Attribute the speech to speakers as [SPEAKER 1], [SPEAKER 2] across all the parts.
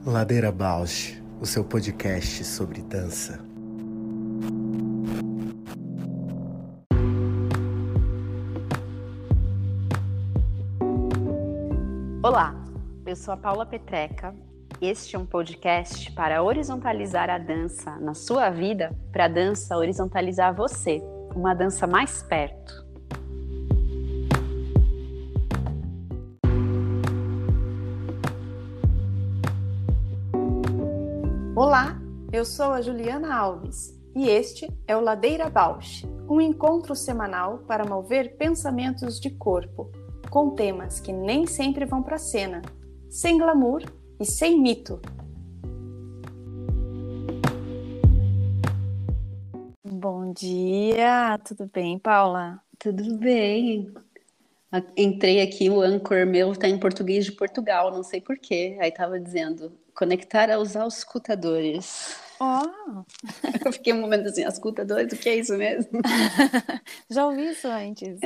[SPEAKER 1] Ladeira Bausch, o seu podcast sobre dança.
[SPEAKER 2] Olá, eu sou a Paula Petreca. Este é um podcast para horizontalizar a dança na sua vida, para a dança horizontalizar você, uma dança mais perto.
[SPEAKER 3] Olá, eu sou a Juliana Alves e este é o Ladeira Bausch, um encontro semanal para mover pensamentos de corpo, com temas que nem sempre vão para a cena, sem glamour e sem mito. Bom dia, tudo bem, Paula?
[SPEAKER 2] Tudo bem. Entrei aqui, o Anchor meu está em português de Portugal, não sei porquê. Aí estava dizendo, conectar aos auscultadores.
[SPEAKER 3] Oh!
[SPEAKER 2] Eu fiquei um momento assim, auscultadores, o que é isso mesmo?
[SPEAKER 3] Já ouvi isso antes.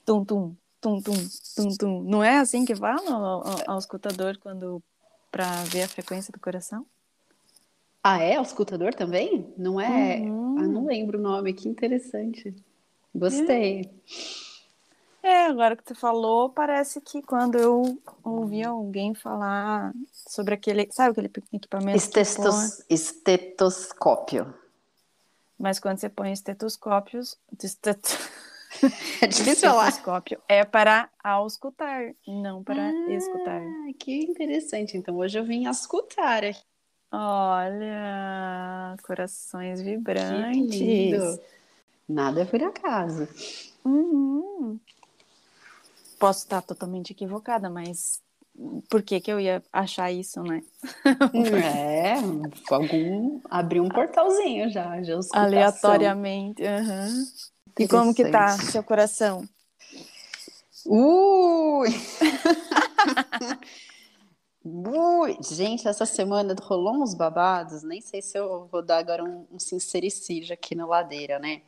[SPEAKER 3] Tum, tum, tum, tum, tum, tum. Não é assim que fala ao escutador para ver a frequência do coração?
[SPEAKER 2] Ah, é? Auscultador também? Não é?
[SPEAKER 3] Uhum.
[SPEAKER 2] Ah, não lembro o nome, que interessante. Gostei.
[SPEAKER 3] Agora que você falou, parece que quando eu ouvi alguém falar sobre aquele, sabe aquele equipamento que põe?
[SPEAKER 2] Estetoscópio.
[SPEAKER 3] Mas quando você põe estetoscópios,
[SPEAKER 2] É difícil falar.
[SPEAKER 3] estetoscópio é para auscultar, não para escutar.
[SPEAKER 2] Que interessante. Então hoje eu vim escutar.
[SPEAKER 3] Olha, corações
[SPEAKER 2] Que
[SPEAKER 3] vibrantes.
[SPEAKER 2] lindo. Nada é por acaso.
[SPEAKER 3] Uhum. Posso estar totalmente equivocada, mas por que eu ia achar isso, né?
[SPEAKER 2] Abriu um portalzinho já escutação.
[SPEAKER 3] Aleatoriamente. Uhum. E como que tá seu coração?
[SPEAKER 2] Ui! Gente, essa semana rolou uns babados, nem sei se eu vou dar agora um sincericídio aqui na ladeira, né?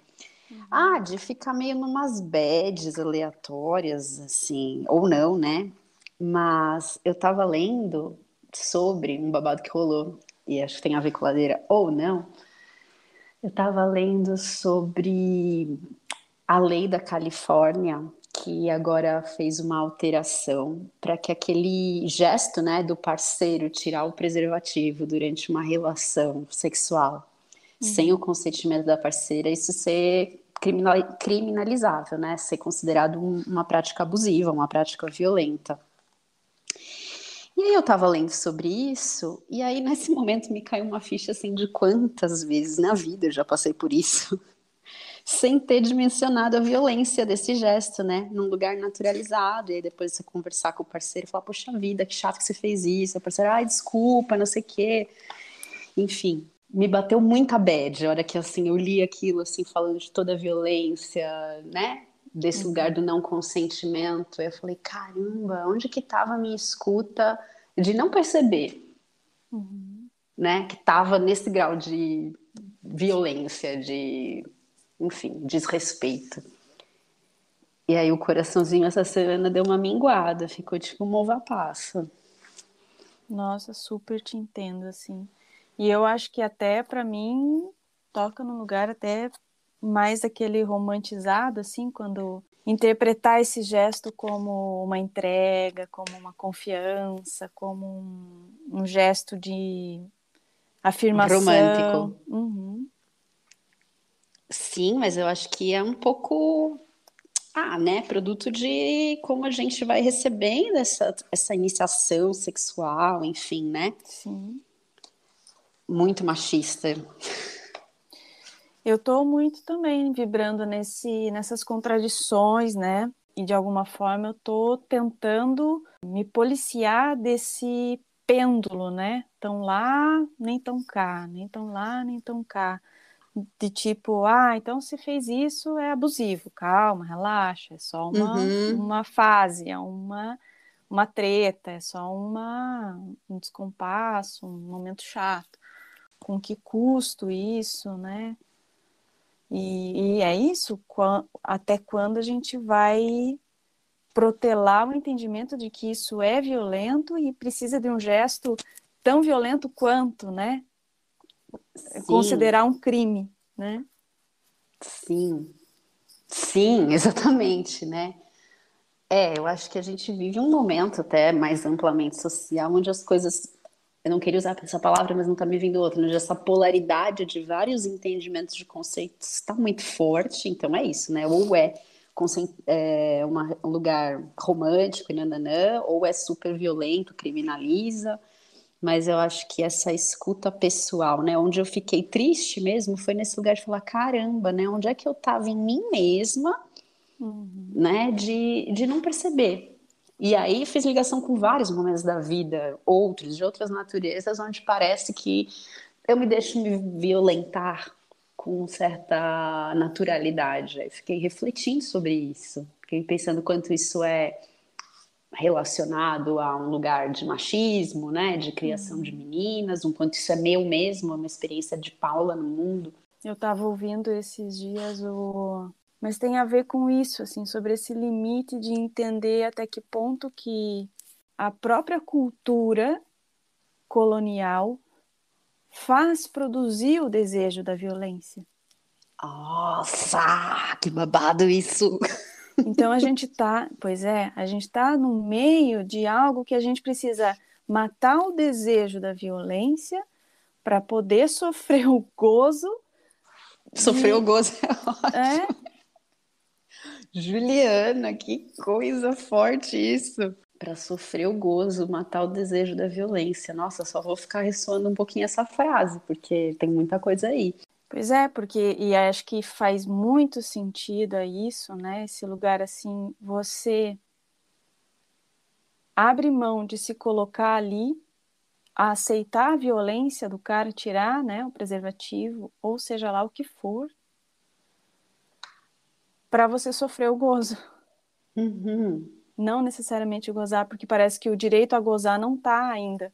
[SPEAKER 2] De ficar meio numas bads aleatórias, assim, ou não, né? Mas eu tava lendo sobre um babado que rolou, e acho que tem a ver com ladeira ou não. Eu tava lendo sobre a lei da Califórnia, que agora fez uma alteração para que aquele gesto, né, do parceiro tirar o preservativo durante uma relação sexual sem o consentimento da parceira, isso ser criminalizável, né, ser considerado uma prática abusiva, uma prática violenta. E aí eu tava lendo sobre isso, e aí nesse momento me caiu uma ficha assim de quantas vezes na vida eu já passei por isso. Sem ter dimensionado a violência desse gesto, né? Num lugar naturalizado. E aí depois você conversar com o parceiro e falar, poxa vida, que chato que você fez isso. O parceiro, desculpa, não sei o quê. Enfim, me bateu muita bad a hora que, assim, eu li aquilo, assim, falando de toda a violência, né? Desse lugar do não consentimento. Eu falei, caramba, onde que tava a minha escuta de não perceber, né? Que tava nesse grau de violência, enfim, desrespeito. E aí o coraçãozinho essa semana deu uma minguada, ficou tipo uma uva passa.
[SPEAKER 3] Nossa, super te entendo, assim. E eu acho que até para mim toca num lugar até mais aquele romantizado, assim, quando interpretar esse gesto como uma entrega, como uma confiança, como um gesto de afirmação.
[SPEAKER 2] Romântico.
[SPEAKER 3] Uhum.
[SPEAKER 2] Sim, mas eu acho que é um pouco, né, produto de como a gente vai recebendo essa iniciação sexual, enfim, né?
[SPEAKER 3] Sim.
[SPEAKER 2] Muito machista.
[SPEAKER 3] Eu tô muito também vibrando nessas contradições, né? E de alguma forma eu tô tentando me policiar desse pêndulo, né? Tão lá, nem tão cá, nem tão lá, nem tão cá. De tipo, então se fez isso é abusivo. Calma, relaxa, é só uma fase, é uma treta, é só um descompasso, um momento chato. Com que custo isso, né? E é isso, até quando a gente vai protelar o entendimento de que isso é violento e precisa de um gesto tão violento quanto, né?
[SPEAKER 2] Sim,
[SPEAKER 3] Considerar um crime, né?
[SPEAKER 2] sim, sim, exatamente, né? Eu acho que a gente vive um momento até mais amplamente social, onde as coisas, eu não queria usar essa palavra, mas não está me vindo outra, onde essa polaridade de vários entendimentos de conceitos está muito forte, então é isso, né? Ou um lugar romântico e nananã, ou é super violento, criminaliza, mas eu acho que essa escuta pessoal, né? Onde eu fiquei triste mesmo foi nesse lugar de falar, caramba, né? Onde é que eu estava em mim mesma,
[SPEAKER 3] Uhum.
[SPEAKER 2] né? De não perceber. E aí fiz ligação com vários momentos da vida, outros, de outras naturezas, onde parece que eu me deixo me violentar com certa naturalidade. Aí fiquei refletindo sobre isso. Fiquei pensando quanto isso é relacionado a um lugar de machismo, né, de criação de
[SPEAKER 3] Uhum.
[SPEAKER 2] meninas, um quanto isso é meu mesmo, é uma experiência de Paula no mundo.
[SPEAKER 3] Eu estava ouvindo esses dias mas tem a ver com isso, assim, sobre esse limite de entender até que ponto que a própria cultura colonial faz produzir o desejo da violência.
[SPEAKER 2] Nossa, que babado isso!
[SPEAKER 3] Então a gente tá no meio de algo que a gente precisa matar o desejo da violência para poder sofrer o gozo
[SPEAKER 2] Sofreu o
[SPEAKER 3] de,
[SPEAKER 2] gozo.
[SPEAKER 3] é,
[SPEAKER 2] Juliana, que coisa forte isso! Para sofrer o gozo, matar o desejo da violência. Nossa, só vou ficar ressoando um pouquinho essa frase, porque tem muita coisa aí.
[SPEAKER 3] pois é, porque e acho que faz muito sentido a isso, né? Esse lugar assim, você abre mão de se colocar ali, a aceitar a violência do cara, tirar, né, o preservativo, ou seja lá o que for, para você sofrer o gozo.
[SPEAKER 2] Uhum.
[SPEAKER 3] Não necessariamente gozar, porque parece que o direito a gozar não tá ainda.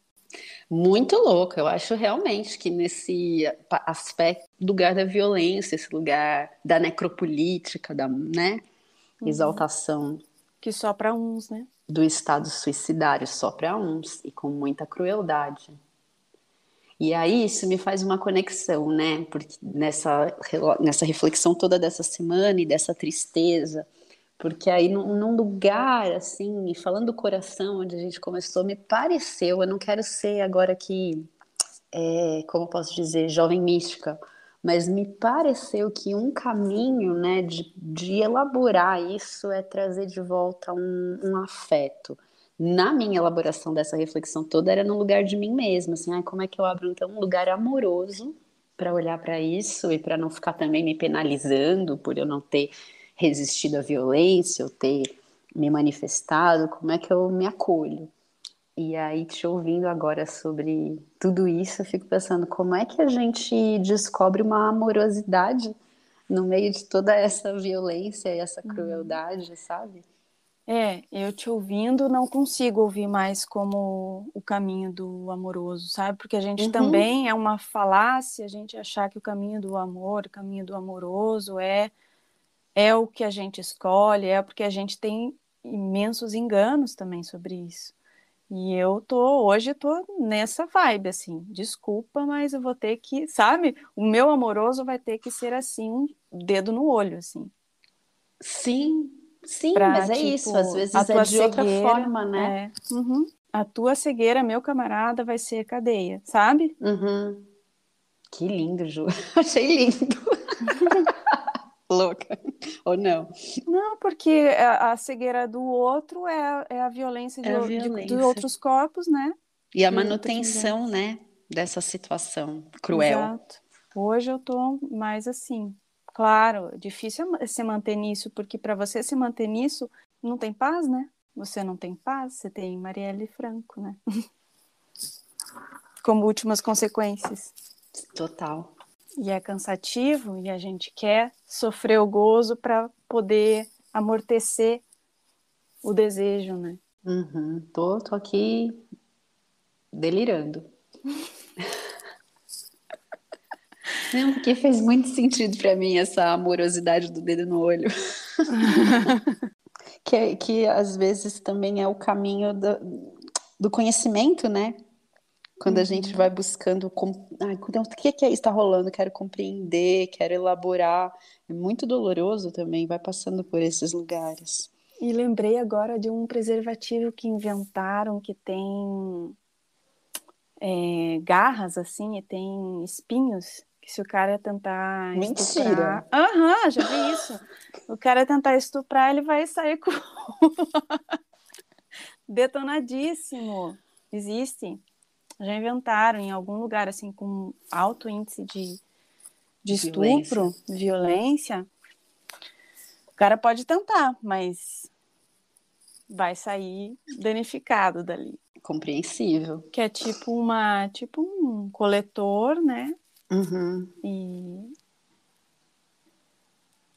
[SPEAKER 2] Muito louco, eu acho realmente que nesse aspecto, lugar da violência, esse lugar da necropolítica, da, né,
[SPEAKER 3] Uhum.
[SPEAKER 2] exaltação
[SPEAKER 3] Que só para uns, né?
[SPEAKER 2] do estado suicidário só para uns e com muita crueldade. E aí isso me faz uma conexão, né? Porque nessa reflexão toda dessa semana e dessa tristeza, porque aí num lugar assim, e falando do coração onde a gente começou, me pareceu, eu não quero ser agora aqui como posso dizer, jovem mística, mas me pareceu que um caminho, né, de elaborar isso é trazer de volta um afeto. Na minha elaboração dessa reflexão toda era no lugar de mim mesma, assim, como é que eu abro então um lugar amoroso para olhar para isso e para não ficar também me penalizando por eu não ter resistido à violência ou ter me manifestado, como é que eu me acolho? E aí, te ouvindo agora sobre tudo isso, eu fico pensando como é que a gente descobre uma amorosidade no meio de toda essa violência e essa
[SPEAKER 3] Uhum.
[SPEAKER 2] crueldade, sabe?
[SPEAKER 3] Eu te ouvindo não consigo ouvir mais como o caminho do amoroso, sabe? Porque a gente
[SPEAKER 2] Uhum.
[SPEAKER 3] também é uma falácia, a gente achar que o caminho do amor, o caminho do amoroso é o que a gente escolhe, é porque a gente tem imensos enganos também sobre isso. E hoje eu tô nessa vibe, assim, desculpa, mas eu vou ter que, sabe? O meu amoroso vai ter que ser assim, um dedo no olho, assim,
[SPEAKER 2] Sim, sim,
[SPEAKER 3] pra,
[SPEAKER 2] mas é isso. Às
[SPEAKER 3] tipo, a
[SPEAKER 2] vezes é
[SPEAKER 3] tua
[SPEAKER 2] de outra
[SPEAKER 3] cegueira,
[SPEAKER 2] forma, né?
[SPEAKER 3] a tua cegueira, meu camarada, vai ser cadeia, sabe?
[SPEAKER 2] Uhum. Que lindo, Ju. Achei lindo. Louca. Ou não?
[SPEAKER 3] Não, porque a cegueira do outro é a violência
[SPEAKER 2] É a
[SPEAKER 3] de
[SPEAKER 2] violência.
[SPEAKER 3] outros corpos, né?
[SPEAKER 2] E a
[SPEAKER 3] Que eu tô te dizendo.
[SPEAKER 2] manutenção, né, dessa situação cruel.
[SPEAKER 3] Exato. Hoje eu tô mais assim. Claro, difícil é se manter nisso, porque para você se manter nisso, não tem paz, né? Você não tem paz, você tem Marielle Franco, né? Como últimas consequências.
[SPEAKER 2] Total.
[SPEAKER 3] E é cansativo e a gente quer sofrer o gozo para poder amortecer o desejo, né?
[SPEAKER 2] Uhum. Tô aqui delirando. Não, porque fez muito sentido para mim essa amorosidade do dedo no olho. Que às vezes também é o caminho do conhecimento, né? Quando a gente vai buscando, então, o que é isso que está rolando? Quero compreender, quero elaborar. É muito doloroso também, vai passando por esses lugares.
[SPEAKER 3] E lembrei agora de um preservativo que inventaram que tem garras, assim, e tem espinhos, que se o cara tentar
[SPEAKER 2] Mentira!
[SPEAKER 3] estuprar... já vi isso. O cara tentar estuprar, ele vai sair com... detonadíssimo. Existe. Já inventaram em algum lugar, assim, com alto índice de estupro, violência. O cara pode tentar, mas vai sair danificado dali.
[SPEAKER 2] Compreensível.
[SPEAKER 3] Que é tipo um coletor, né?
[SPEAKER 2] Uhum.
[SPEAKER 3] E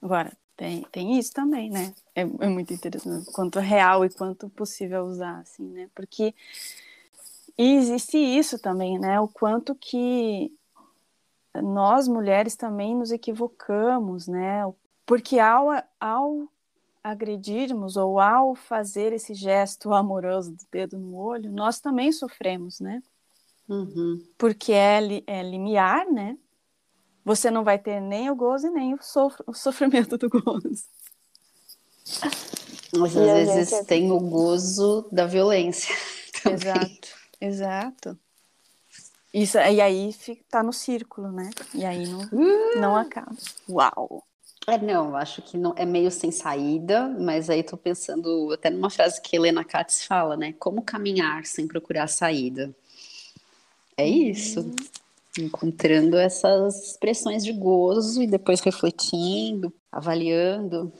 [SPEAKER 3] agora tem isso também, né? É muito interessante quanto real e quanto possível usar, assim, né? Porque existe isso também, né? O quanto que nós mulheres também nos equivocamos, né? Porque ao agredirmos ou ao fazer esse gesto amoroso do dedo no olho, nós também sofremos, né?
[SPEAKER 2] Uhum.
[SPEAKER 3] Porque é limiar, né? Você não vai ter nem o gozo e nem o sofrimento do gozo.
[SPEAKER 2] Mas às vezes tem o gozo da violência também.
[SPEAKER 3] Exato. Isso, e aí tá no círculo, né? E aí não acaba. Uau!
[SPEAKER 2] Não, acho que não, é meio sem saída, mas aí tô pensando até numa frase que Helena Katz fala, né? Como caminhar sem procurar saída? É isso. Encontrando essas expressões de gozo e depois refletindo, avaliando.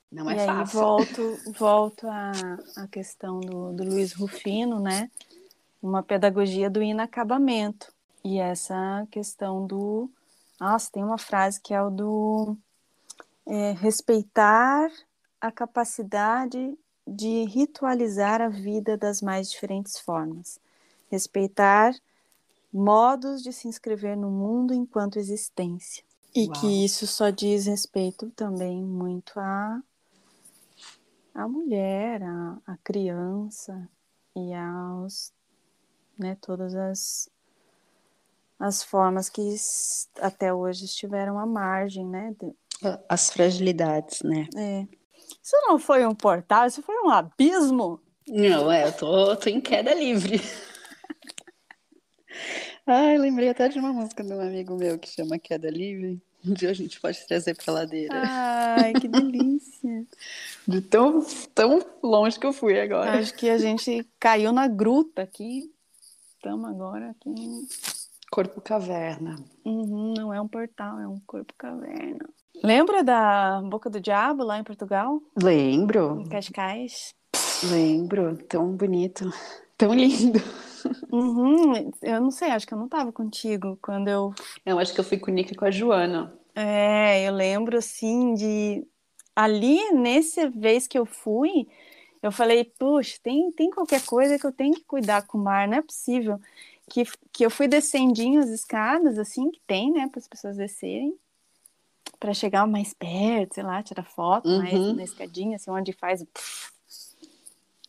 [SPEAKER 2] Não é
[SPEAKER 3] e aí
[SPEAKER 2] fácil.
[SPEAKER 3] volto à questão do Luiz Rufino, né? Uma pedagogia do inacabamento. E essa questão do... Nossa, tem uma frase que é o do respeitar a capacidade de ritualizar a vida das mais diferentes formas. Respeitar modos de se inscrever no mundo enquanto existência. E
[SPEAKER 2] Uau.
[SPEAKER 3] que isso só diz respeito também muito à mulher, à criança e aos, né, todas as formas que até hoje estiveram à margem, né?
[SPEAKER 2] As fragilidades, né?
[SPEAKER 3] Isso não foi um portal, isso foi um abismo.
[SPEAKER 2] Não, eu tô em queda livre. Ai, lembrei até de uma música de um amigo meu que chama Queda Livre. Um dia a gente pode trazer pra ladeira.
[SPEAKER 3] Ai, que delícia.
[SPEAKER 2] De tão longe que eu fui agora.
[SPEAKER 3] Acho que a gente caiu na gruta aqui. Estamos agora aqui.
[SPEAKER 2] Corpo caverna.
[SPEAKER 3] Não é um portal, é um corpo caverna. Lembra da Boca do Diabo lá em Portugal?
[SPEAKER 2] Lembro.
[SPEAKER 3] Em Cascais?
[SPEAKER 2] Lembro. Tão bonito. Tão lindo.
[SPEAKER 3] Eu não sei, acho que eu não estava contigo quando eu...
[SPEAKER 2] Eu acho que eu fui com o Nick e com a Joana.
[SPEAKER 3] Eu lembro, assim, de... Ali, nessa vez que eu fui, eu falei, puxa, tem qualquer coisa que eu tenho que cuidar com o mar, não é possível. Que eu fui descendinho as escadas, assim, que tem, né, para as pessoas descerem, para chegar mais perto, sei lá, tirar foto mais na escadinha, assim, onde faz...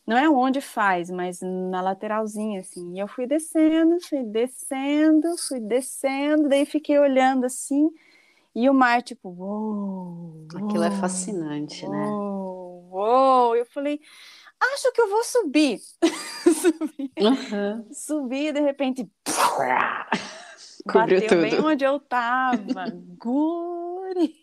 [SPEAKER 3] Não é onde faz, mas na lateralzinha, assim. E eu fui descendo, daí fiquei olhando, assim, e o mar, tipo, uou,
[SPEAKER 2] Aquilo é fascinante, né?
[SPEAKER 3] Uou. Eu falei, acho que eu vou subir. Subi, de repente,
[SPEAKER 2] cobriu
[SPEAKER 3] bateu
[SPEAKER 2] tudo.
[SPEAKER 3] bem onde eu tava. Guri!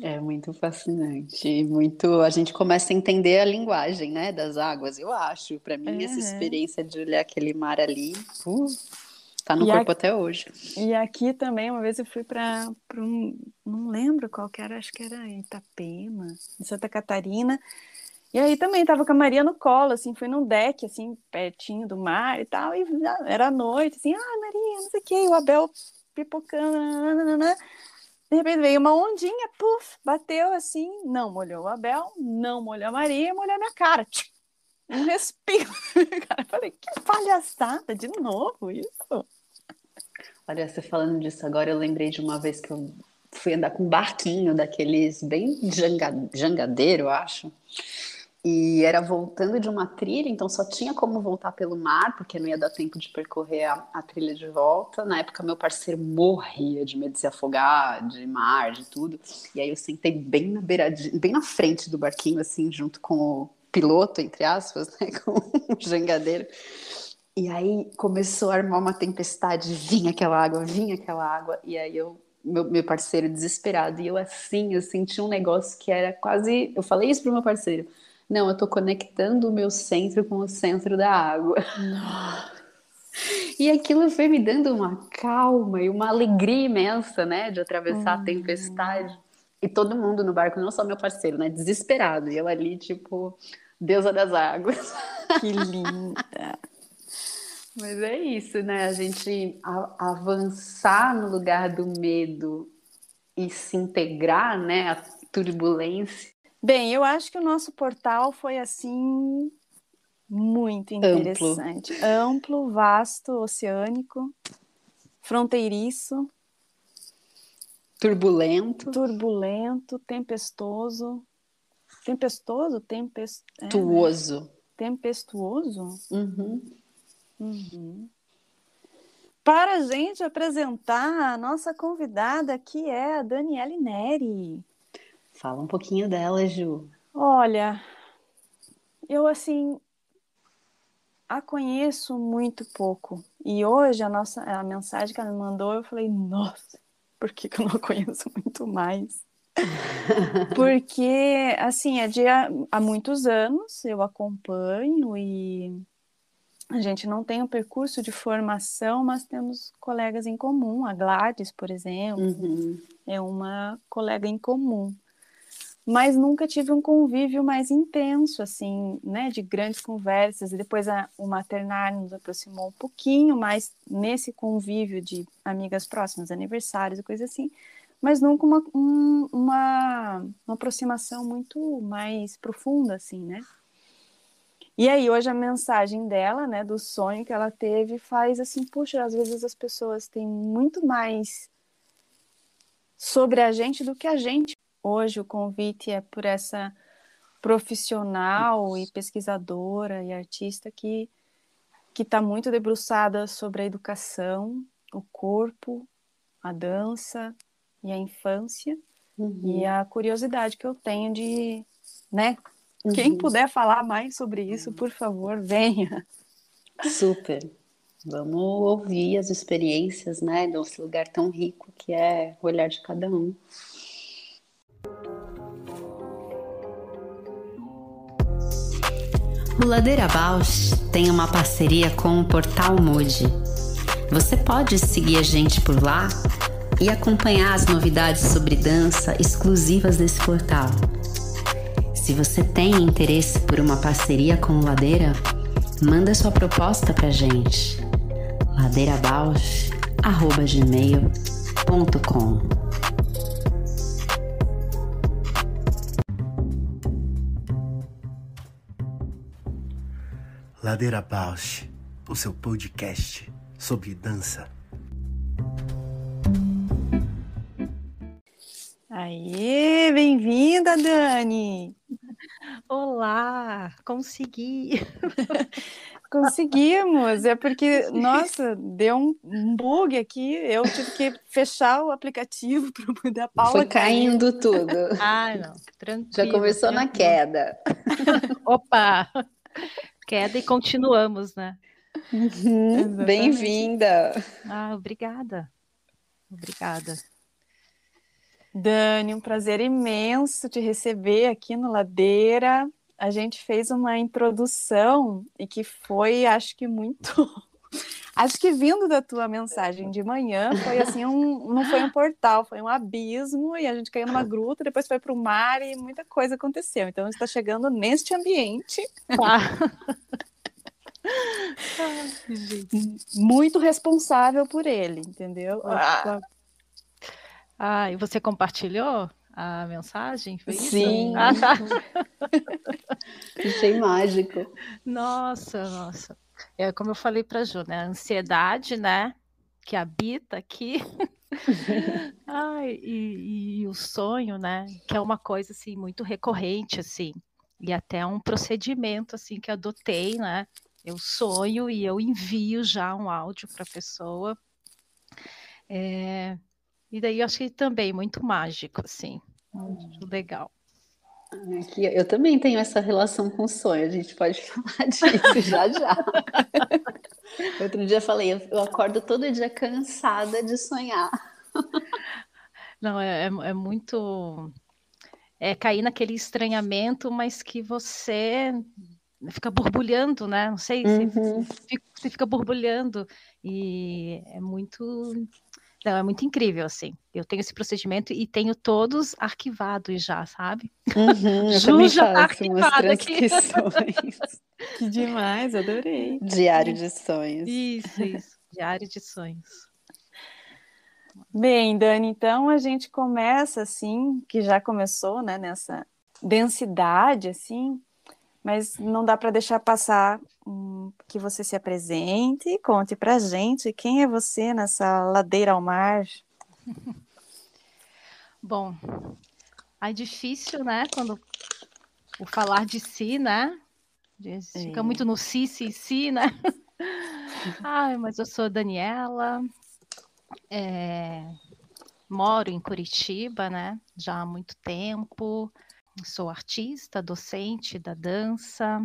[SPEAKER 2] É muito fascinante. Muito. A gente começa a entender a linguagem, né, das águas, eu acho. Para mim, essa experiência de olhar aquele mar ali, tá no corpo até hoje.
[SPEAKER 3] E aqui também, uma vez eu fui para não lembro qual que era, acho que era Itapema, em Santa Catarina. E aí também tava com a Maria no colo, assim, foi num deck, assim, pertinho do mar e tal, e era noite, assim, Maria, não sei o que, e o Abel pipocando, nananana. De repente veio uma ondinha, puf, bateu assim, não molhou o Abel, não molhou a Maria, molhou a minha cara. um respiro. Cara, eu falei, que palhaçada, de novo isso?
[SPEAKER 2] Olha, você falando disso agora, eu lembrei de uma vez que eu fui andar com um barquinho daqueles bem jangadeiro, eu acho. E era voltando de uma trilha, então só tinha como voltar pelo mar, porque não ia dar tempo de percorrer a trilha de volta. Na época, meu parceiro morria de medo de se afogar, de mar, de tudo. E aí eu sentei bem na beiradinha, bem na frente do barquinho, assim, junto com o piloto, entre aspas, né, com o jangadeiro. E aí começou a armar uma tempestade, vinha aquela água, e aí meu parceiro desesperado, e eu assim, eu senti um negócio que era quase, eu falei isso pro meu parceiro, não, eu tô conectando o meu centro com o centro da água.
[SPEAKER 3] Nossa.
[SPEAKER 2] E aquilo foi me dando uma calma e uma alegria imensa, né, de atravessar a tempestade. E todo mundo no barco, não só meu parceiro, né, desesperado, e eu ali, tipo, deusa das águas.
[SPEAKER 3] Que linda.
[SPEAKER 2] Mas é isso, né? A gente avançar no lugar do medo e se integrar, né? A turbulência.
[SPEAKER 3] Bem, eu acho que o nosso portal foi assim muito interessante. Amplo, vasto, oceânico, fronteiriço,
[SPEAKER 2] Turbulento.
[SPEAKER 3] tempestoso. Tempestuoso? Tempestuoso?
[SPEAKER 2] Uhum.
[SPEAKER 3] Uhum. Para a gente apresentar a nossa convidada, que é a Daniele Neri.
[SPEAKER 2] Fala um pouquinho dela, Ju.
[SPEAKER 3] Olha, eu assim a conheço muito pouco. E hoje a mensagem que ela me mandou, eu falei, nossa, por que eu não a conheço muito mais? Porque, assim, há muitos anos eu acompanho e a gente não tem um percurso de formação, mas temos colegas em comum. A Gladys, por exemplo, é uma colega em comum. Mas nunca tive um convívio mais intenso, assim, né, de grandes conversas. E depois o maternário nos aproximou um pouquinho, mais nesse convívio de amigas próximas, aniversários e coisa assim. Mas nunca uma aproximação muito mais profunda, assim, né? E aí, hoje a mensagem dela, né, do sonho que ela teve, faz assim, puxa, às vezes as pessoas têm muito mais sobre a gente do que a gente. Hoje o convite é por essa profissional e pesquisadora e artista que está muito debruçada sobre a educação, o corpo, a dança e a infância. E a curiosidade que eu tenho de, né, quem puder falar mais sobre isso, por favor, venha.
[SPEAKER 2] Super. Vamos ouvir as experiências, né, desse lugar tão rico que é o olhar de cada um.
[SPEAKER 4] O Ladeira Bausch tem uma parceria com o Portal Mude. Você pode seguir a gente por lá e acompanhar as novidades sobre dança exclusivas desse portal. Se você tem interesse por uma parceria com o Ladeira, manda sua proposta pra gente. ladeirabausch@gmail.com.
[SPEAKER 1] Ladeira Bausch, o seu podcast sobre dança.
[SPEAKER 3] Aê, bem-vinda, Dani!
[SPEAKER 5] Olá, consegui!
[SPEAKER 3] Conseguimos, é porque, nossa, deu um bug aqui, eu tive que fechar o aplicativo para poder a Paula
[SPEAKER 2] Foi caindo tudo.
[SPEAKER 5] Ah, não, tranquilo.
[SPEAKER 2] Já começou na queda.
[SPEAKER 5] Opa! Queda e continuamos, né?
[SPEAKER 2] Bem-vinda!
[SPEAKER 5] Ah, obrigada.
[SPEAKER 3] Dani, um prazer imenso te receber aqui no Ladeira. A gente fez uma introdução e que foi, acho que muito... Acho que vindo da tua mensagem de manhã, foi assim, não foi um portal, foi um abismo, e a gente caiu numa gruta, depois foi para o mar e muita coisa aconteceu. Então, a gente está chegando neste ambiente. Muito responsável por ele, entendeu?
[SPEAKER 5] E você compartilhou a mensagem? Foi isso?
[SPEAKER 2] Sim, achei mágico.
[SPEAKER 5] Nossa. É como eu falei para a Ju, né? A ansiedade, né? Que habita aqui. Ai, e o sonho, né? Que é uma coisa assim muito recorrente, assim, e até um procedimento assim que adotei, né? Eu sonho e eu envio já um áudio para a pessoa. E daí eu achei também muito mágico, assim, muito legal.
[SPEAKER 2] Aqui, eu também tenho essa relação com o sonho, a gente pode falar disso já já. Outro dia eu falei, eu acordo todo dia cansada de sonhar.
[SPEAKER 5] Não, é muito. É cair naquele estranhamento, mas que você fica borbulhando, né? Não sei, você fica borbulhando e é muito. Não, é muito incrível, assim. Eu tenho esse procedimento e tenho todos arquivados já, sabe?
[SPEAKER 2] Eu
[SPEAKER 5] Ju
[SPEAKER 2] também
[SPEAKER 5] já tá
[SPEAKER 2] faço umas
[SPEAKER 5] arquivada aqui.
[SPEAKER 2] transcrições.
[SPEAKER 3] Que demais, adorei.
[SPEAKER 2] Diário de sonhos.
[SPEAKER 5] Isso. Diário de sonhos.
[SPEAKER 3] Bem, Dani, então a gente começa assim, que já começou, né, nessa densidade, assim, mas não dá para deixar passar que você se apresente e conte para a gente quem é você nessa ladeira ao mar.
[SPEAKER 5] Bom, é difícil, né, quando o falar de si, né, fica muito no si, né? Ai, mas eu sou Daniela, moro em Curitiba, né, já há muito tempo, sou artista, docente da dança,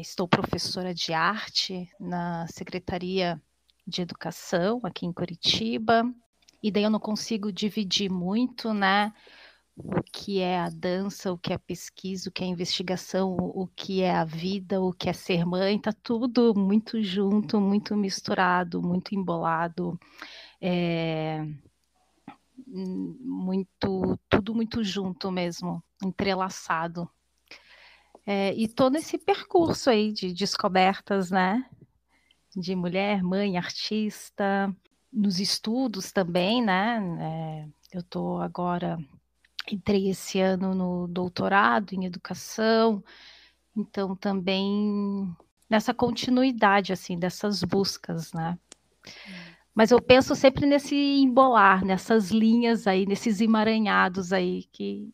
[SPEAKER 5] estou professora de arte na Secretaria de Educação aqui em Curitiba, e daí eu não consigo dividir muito, né, o que é a dança, o que é a pesquisa, o que é a investigação, o que é a vida, o que é ser mãe, tá tudo muito junto, muito misturado, muito embolado, tudo muito junto mesmo, entrelaçado. E tô nesse percurso aí de descobertas, né? De mulher, mãe, artista, nos estudos também, né? Eu tô agora, entrei esse ano no doutorado em educação, então também nessa continuidade, assim, dessas buscas, né? Mas eu penso sempre nesse embolar, nessas linhas aí, nesses emaranhados aí, que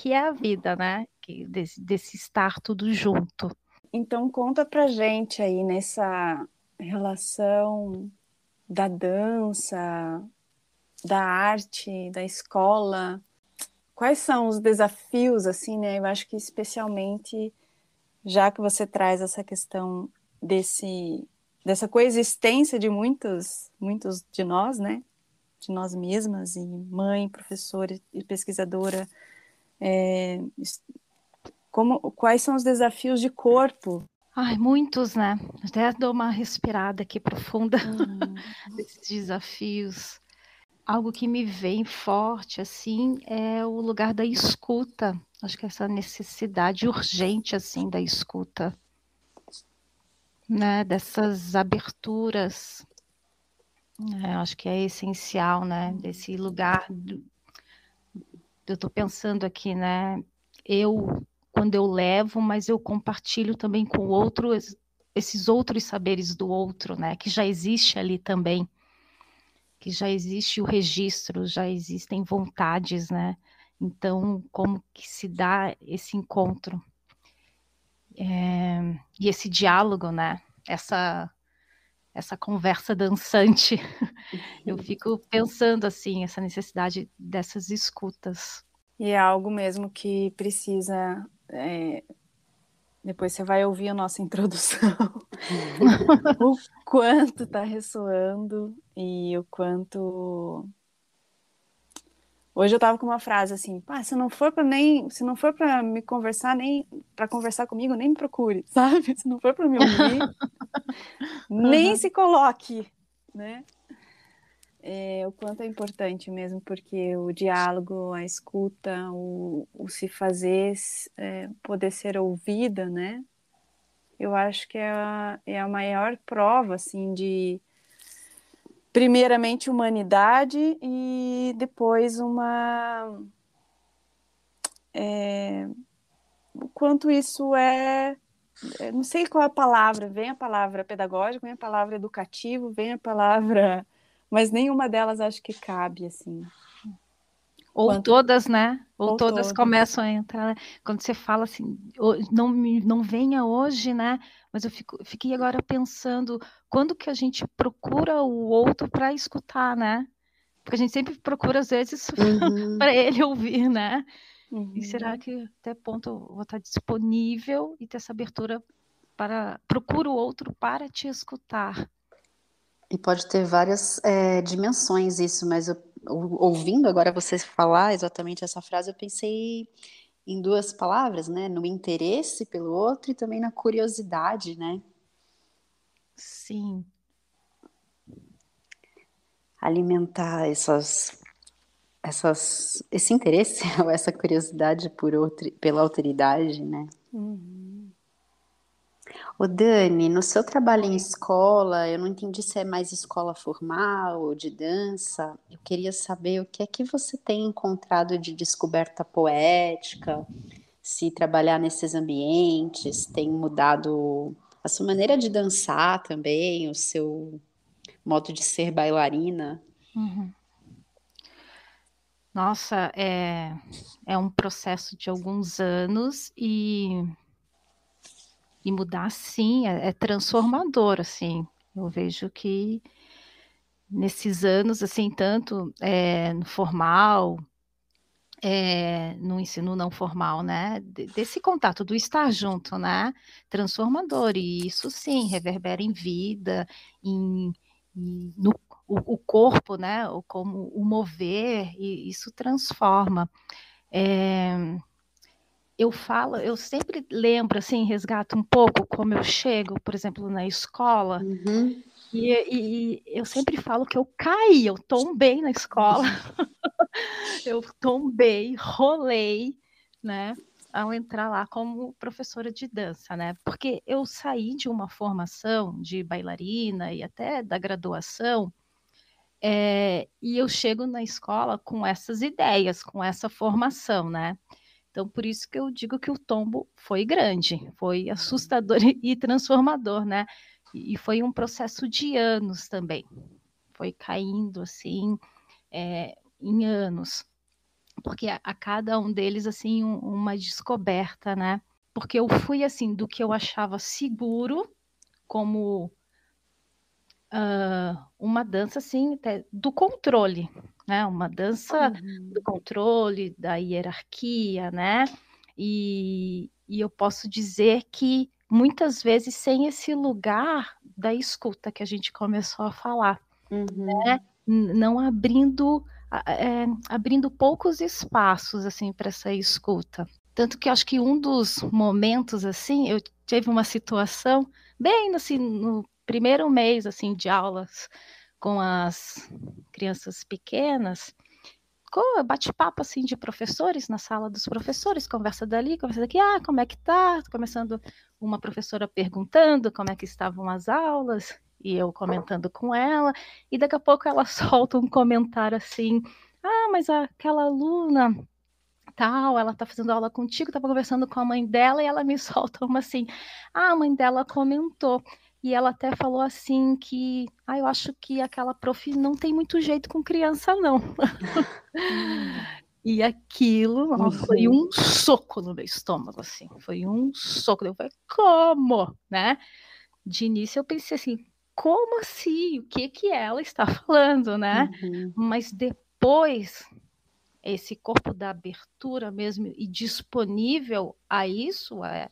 [SPEAKER 5] é a vida, né? Desse estar tudo junto.
[SPEAKER 3] Então conta pra gente aí nessa relação da dança, da arte, da escola. Quais são os desafios, assim, né? Eu acho que especialmente, já que você traz essa questão dessa coexistência de muitos de nós, né? De nós mesmas, e mãe, professora e pesquisadora, quais são os desafios de corpo?
[SPEAKER 5] Ai, muitos, né? Até dou uma respirada aqui profunda desses desafios. Algo que me vem forte, assim, é o lugar da escuta. Acho que essa necessidade urgente, assim, da escuta, né? Dessas aberturas. Acho que é essencial, né? Desse lugar. Eu estou pensando aqui, né? Quando eu levo, mas eu compartilho também com o outro, esses outros saberes do outro, né? Que já existe ali também. Que já existe o registro, já existem vontades, né? Então, como que se dá esse encontro? E esse diálogo, né? Essa conversa dançante. Eu fico pensando, assim, essa necessidade dessas escutas.
[SPEAKER 3] E é algo mesmo que precisa... Depois você vai ouvir a nossa introdução. O quanto está ressoando e o quanto... Hoje eu estava com uma frase assim, se não for para me conversar, nem para conversar comigo, nem me procure, sabe? Se não for para me ouvir, nem se coloque, né? O quanto é importante mesmo, porque o diálogo, a escuta, o se fazer, poder ser ouvida, né? Eu acho que é a maior prova, assim, primeiramente humanidade e depois o quanto isso não sei qual é a palavra, vem a palavra pedagógico, vem a palavra educativo, vem a palavra, mas nenhuma delas acho que cabe, assim.
[SPEAKER 5] Ou todas, né? Ou
[SPEAKER 3] todas
[SPEAKER 5] começam a entrar. Quando você fala assim, não venha hoje, né? Mas eu fiquei agora pensando, quando que a gente procura o outro para escutar, né? Porque a gente sempre procura, às vezes, para ele ouvir, né? E será que até ponto eu vou estar disponível e ter essa abertura procura o outro para te escutar?
[SPEAKER 2] E pode ter várias dimensões isso, mas ouvindo agora você falar exatamente essa frase, eu pensei em duas palavras, né? No interesse pelo outro e também na curiosidade, né?
[SPEAKER 5] Sim.
[SPEAKER 2] Alimentar esse interesse ou essa curiosidade pela autoridade, né? Ô Dani, no seu trabalho em escola, eu não entendi se é mais escola formal ou de dança. Eu queria saber o que é que você tem encontrado de descoberta poética, se trabalhar nesses ambientes tem mudado a sua maneira de dançar também, o seu modo de ser bailarina.
[SPEAKER 5] Nossa, é um processo de alguns anos e mudar, sim, é transformador, assim. Eu vejo que nesses anos, assim, tanto no formal, no ensino não formal, né? Desse contato, do estar junto, né? Transformador, e isso sim, reverbera em vida, no o corpo, né? Como o mover, e isso transforma. Eu sempre lembro, assim, resgato um pouco como eu chego, por exemplo, na escola, e eu sempre falo que eu caí, eu tombei na escola, eu tombei, rolei, né, ao entrar lá como professora de dança, né, porque eu saí de uma formação de bailarina e até da graduação, e eu chego na escola com essas ideias, com essa formação, né. Então, por isso que eu digo que o tombo foi grande, foi assustador e transformador, né? E foi um processo de anos também. Foi caindo, assim, em anos. Porque a cada um deles, assim, uma descoberta, né? Porque eu fui, assim, do que eu achava seguro, como uma dança, assim, do controle, né? Uma dança do controle, da hierarquia, né? E eu posso dizer que muitas vezes sem esse lugar da escuta que a gente começou a falar, né? Não abrindo poucos espaços assim para essa escuta. Tanto que eu acho que um dos momentos assim, eu tive uma situação bem assim, no primeiro mês assim de aulas com as crianças pequenas, com bate-papo assim de professores na sala dos professores, conversa dali, conversa daqui, como é que tá? Começando uma professora perguntando como é que estavam as aulas, e eu comentando com ela, e daqui a pouco ela solta um comentário assim, mas aquela aluna tal, ela tá fazendo aula contigo, tava conversando com a mãe dela, e ela me solta uma assim, a mãe dela comentou, e ela até falou assim que, eu acho que aquela prof não tem muito jeito com criança, não. E aquilo, foi um soco no meu estômago, assim, foi um soco. Eu falei, como? Né? De início eu pensei assim, como assim? O que ela está falando, né? Mas depois, esse corpo da abertura mesmo e disponível a isso, a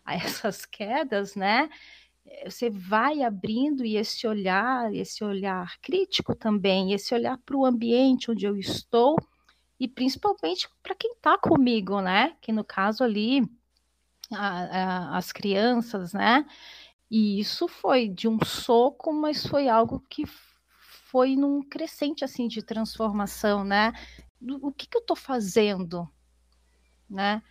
[SPEAKER 5] essas quedas, né? Você vai abrindo e esse olhar crítico também, esse olhar para o ambiente onde eu estou, e principalmente para quem está comigo, né? Que no caso ali, as crianças, né? E isso foi de um soco, mas foi algo que foi num crescente assim de transformação, né? O que eu estou fazendo, né?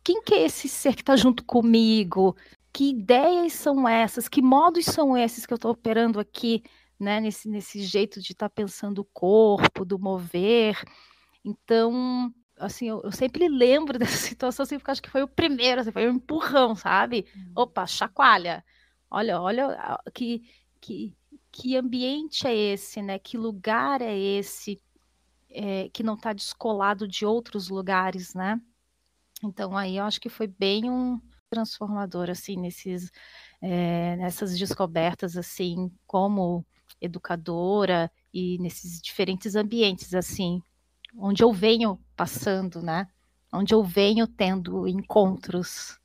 [SPEAKER 5] Quem que é esse ser que está junto comigo? Que ideias são essas? Que modos são esses que eu estou operando aqui né, nesse jeito de estar pensando o corpo, do mover. Então, assim, eu sempre lembro dessa situação, assim, porque acho que foi o primeiro, assim, foi um empurrão, sabe? Opa, chacoalha. Olha que ambiente é esse, né? Que lugar é esse que não está descolado de outros lugares, né? Então, aí eu acho que foi bem um transformador, assim, nessas descobertas, assim, como educadora e nesses diferentes ambientes, assim, onde eu venho passando, né? Onde eu venho tendo encontros.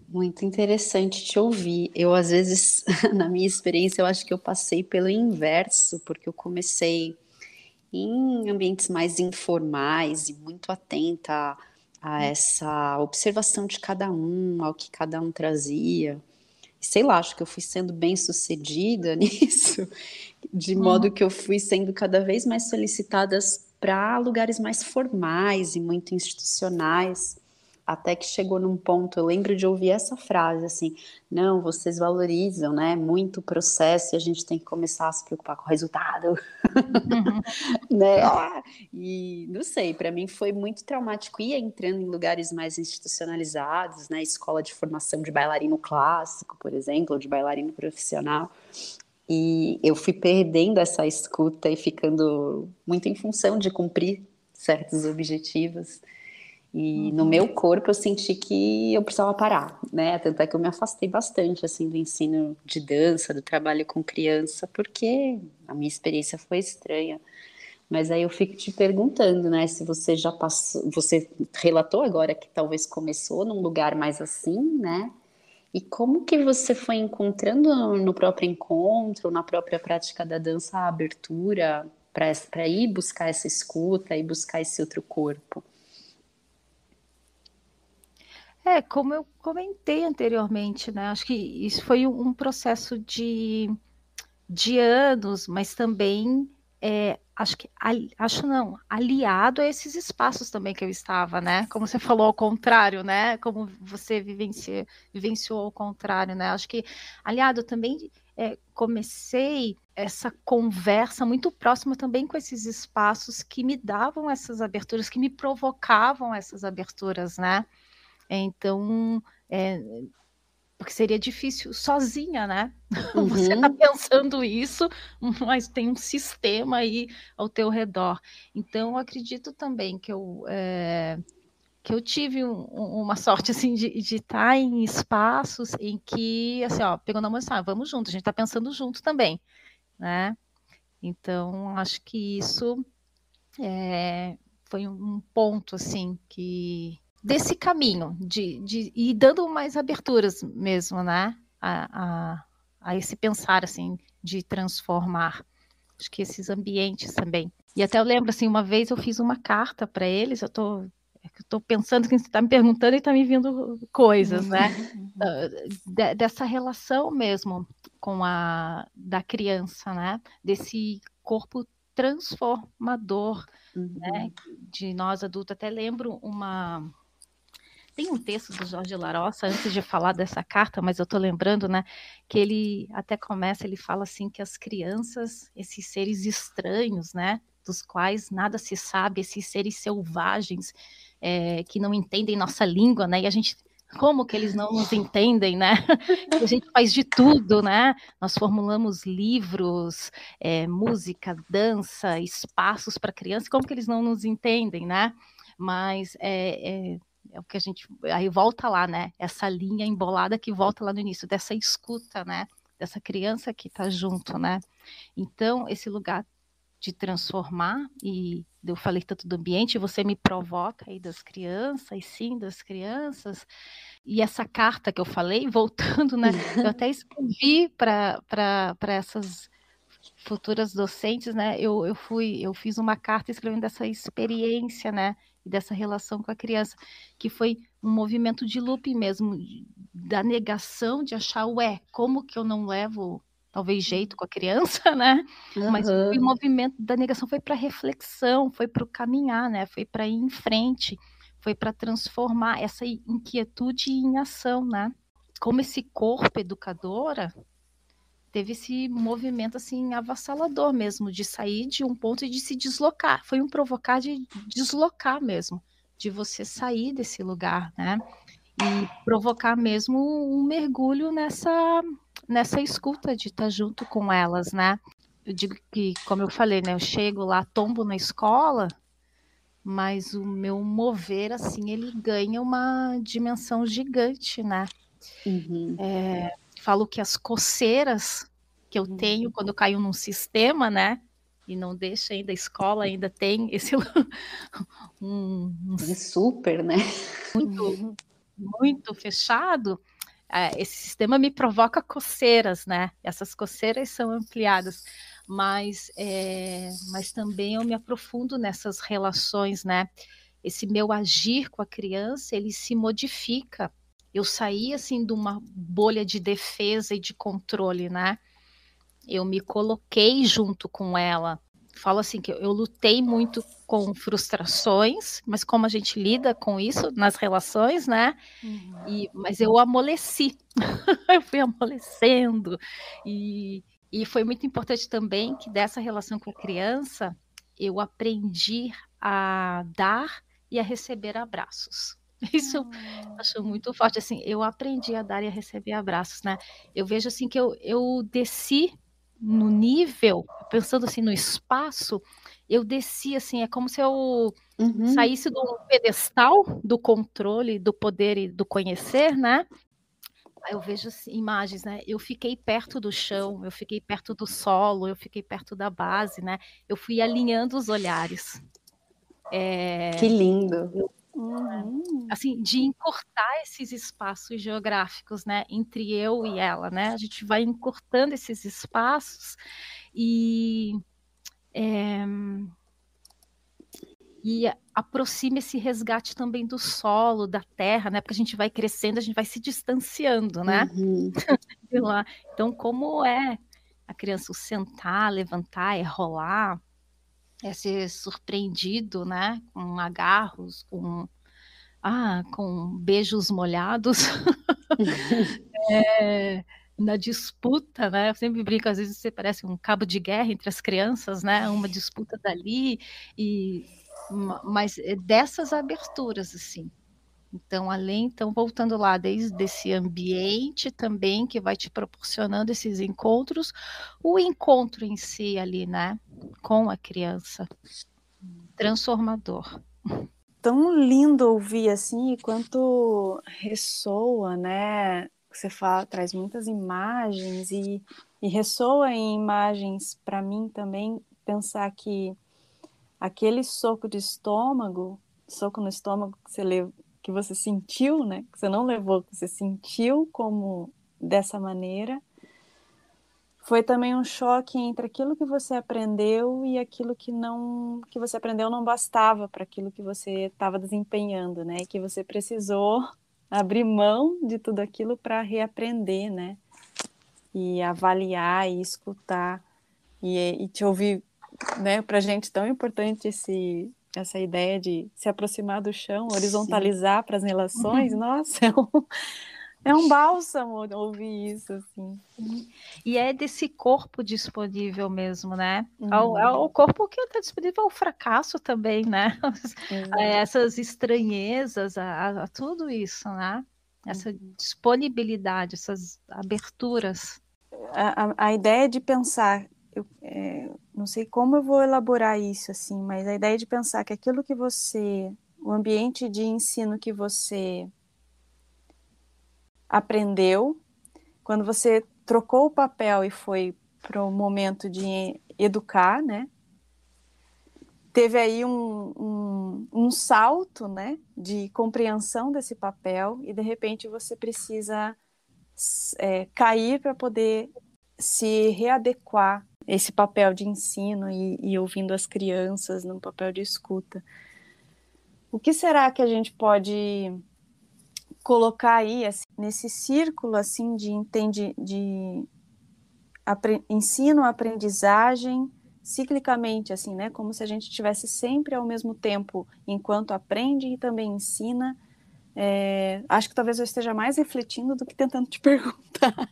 [SPEAKER 2] Muito interessante te ouvir. Eu, às vezes, na minha experiência, eu acho que eu passei pelo inverso, porque eu comecei em ambientes mais informais e muito atenta a essa observação de cada um, ao que cada um trazia. Sei lá, acho que eu fui sendo bem sucedida nisso, de modo que eu fui sendo cada vez mais solicitadas para lugares mais formais e muito institucionais, até que chegou num ponto, eu lembro de ouvir essa frase assim, não, vocês valorizam, né, muito o processo e a gente tem que começar a se preocupar com o resultado, né? E não sei, para mim foi muito traumático ir entrando em lugares mais institucionalizados, né? Escola de formação de bailarino clássico, por exemplo, ou de bailarino profissional. E eu fui perdendo essa escuta e ficando muito em função de cumprir certos objetivos. E no meu corpo eu senti que eu precisava parar, né? Tanto é que eu me afastei bastante, assim, do ensino de dança, do trabalho com criança, porque a minha experiência foi estranha. Mas aí eu fico te perguntando, né, se você já passou, você relatou agora que talvez começou num lugar mais assim, né? E como que você foi encontrando no próprio encontro, na própria prática da dança, a abertura para ir buscar essa escuta e buscar esse outro corpo?
[SPEAKER 5] Como eu comentei anteriormente, né? Acho que isso foi um processo de anos, mas também acho não, aliado a esses espaços também que eu estava, né? Como você falou ao contrário, né? Como você vivenciou ao contrário, né? Acho que aliado também comecei essa conversa muito próxima também com esses espaços que me davam essas aberturas, que me provocavam essas aberturas, né? Então, porque seria difícil sozinha, né? Você está pensando isso, mas tem um sistema aí ao teu redor. Então, eu acredito também que eu tive uma sorte assim de estar em espaços em que, assim, ó, pegou na mão e disse, vamos junto, a gente está pensando junto também, né? Então, acho que isso foi um ponto, assim, desse caminho, de ir dando mais aberturas mesmo, né? A esse pensar, assim, de transformar. Acho que esses ambientes também. E até eu lembro, assim, uma vez eu fiz uma carta para eles, eu tô pensando que você está me perguntando e está me vindo coisas, né? Dessa relação mesmo da criança, né? Desse corpo transformador, né? De nós adultos. Até lembro tem um texto do Jorge Larossa, antes de falar dessa carta, mas eu estou lembrando, né, que ele até começa, ele fala assim que as crianças, esses seres estranhos, né, dos quais nada se sabe, esses seres selvagens que não entendem nossa língua, né, e a gente, como que eles não nos entendem, né? A gente faz de tudo, né? Nós formulamos livros, música, dança, espaços para crianças, como que eles não nos entendem, né? Mas é o que a gente... Aí volta lá, né? Essa linha embolada que volta lá no início, dessa escuta, né? Dessa criança que está junto, né? Então, esse lugar de transformar, e eu falei tanto do ambiente, você me provoca aí das crianças, e sim, das crianças, e essa carta que eu falei, voltando, né? Eu até escrevi para essas futuras docentes, né? Eu fiz uma carta escrevendo dessa experiência, né? E dessa relação com a criança, que foi um movimento de looping mesmo, da negação de achar, como que eu não levo talvez jeito com a criança, né? Mas o movimento da negação foi para reflexão, foi para o caminhar, né? Foi para ir em frente, foi para transformar essa inquietude em ação, né? Como esse corpo educadora teve esse movimento assim avassalador mesmo, de sair de um ponto e de se deslocar. Foi um provocar de deslocar mesmo, de você sair desse lugar, né? E provocar mesmo um mergulho nessa escuta de estar junto com elas, né? Eu digo que, como eu falei, né? Eu chego lá, tombo na escola, mas o meu mover, assim, ele ganha uma dimensão gigante, né?
[SPEAKER 2] Uhum.
[SPEAKER 5] Falo que as coceiras que eu tenho quando eu caio num sistema, né? E não deixa ainda, a escola ainda tem esse
[SPEAKER 2] É super, né?
[SPEAKER 5] muito fechado. Esse sistema me provoca coceiras, né? Essas coceiras são ampliadas, mas também eu me aprofundo nessas relações, né? Esse meu agir com a criança, ele se modifica. Eu saí assim de uma bolha de defesa e de controle, né? Eu me coloquei junto com ela. Falo assim que eu lutei muito com frustrações, mas como a gente lida com isso nas relações, né? Mas eu amoleci, eu fui amolecendo e foi muito importante também que dessa relação com a criança eu aprendi a dar e a receber abraços. Isso eu acho muito forte, assim, eu aprendi a dar e a receber abraços, né? Eu vejo assim que eu desci no nível, pensando assim no espaço, eu desci assim, é como se eu saísse do pedestal do controle, do poder e do conhecer, né? Aí eu vejo assim, imagens, né? Eu fiquei perto do chão, eu fiquei perto do solo, eu fiquei perto da base, né? Eu fui alinhando os olhares.
[SPEAKER 2] Que lindo.
[SPEAKER 5] Assim, de encurtar esses espaços geográficos, né? Entre eu e ela, né? A gente vai encurtando esses espaços e aproxima esse resgate também do solo, da terra, né? Porque a gente vai crescendo, a gente vai se distanciando, né? De lá. Então, como é a criança sentar, levantar, rolar, ser surpreendido, né? Com agarros, com beijos molhados. Na disputa, né? Eu sempre brinco, às vezes você parece um cabo de guerra entre as crianças, né? Uma disputa dali, mas dessas aberturas, assim. Então, voltando lá, desde esse ambiente também que vai te proporcionando esses encontros, o encontro em si ali, né? Com a criança. Transformador.
[SPEAKER 3] Tão lindo ouvir assim, e quanto ressoa, né? Você fala, traz muitas imagens e ressoa em imagens para mim também pensar que aquele soco no estômago que você sentiu, né? Que você não levou, que você sentiu como dessa maneira, foi também um choque entre aquilo que você aprendeu e aquilo que você aprendeu não bastava para aquilo que você estava desempenhando, né? E que você precisou abrir mão de tudo aquilo para reaprender, né? E avaliar e escutar e te ouvir, né? Para a gente tão importante essa ideia de se aproximar do chão, horizontalizar para as relações. Nossa, é um bálsamo ouvir isso, assim.
[SPEAKER 5] E é desse corpo disponível mesmo, né? É o corpo que está disponível ao fracasso também, né? Essas estranhezas, a tudo isso, né? Essa disponibilidade, essas aberturas.
[SPEAKER 3] A ideia de pensar, não sei como eu vou elaborar isso, assim, mas a ideia de pensar que aquilo que o ambiente de ensino que você aprendeu, quando você trocou o papel e foi para o momento de educar, né? Teve aí um salto, né? De compreensão desse papel e de repente você precisa cair para poder se readequar esse papel de ensino e ouvindo as crianças num papel de escuta. O que será que a gente pode colocar aí assim, nesse círculo assim de ensino, aprendizagem, ciclicamente assim, né? Como se a gente estivesse sempre ao mesmo tempo enquanto aprende e também ensina. Acho que talvez eu esteja mais refletindo do que tentando te perguntar.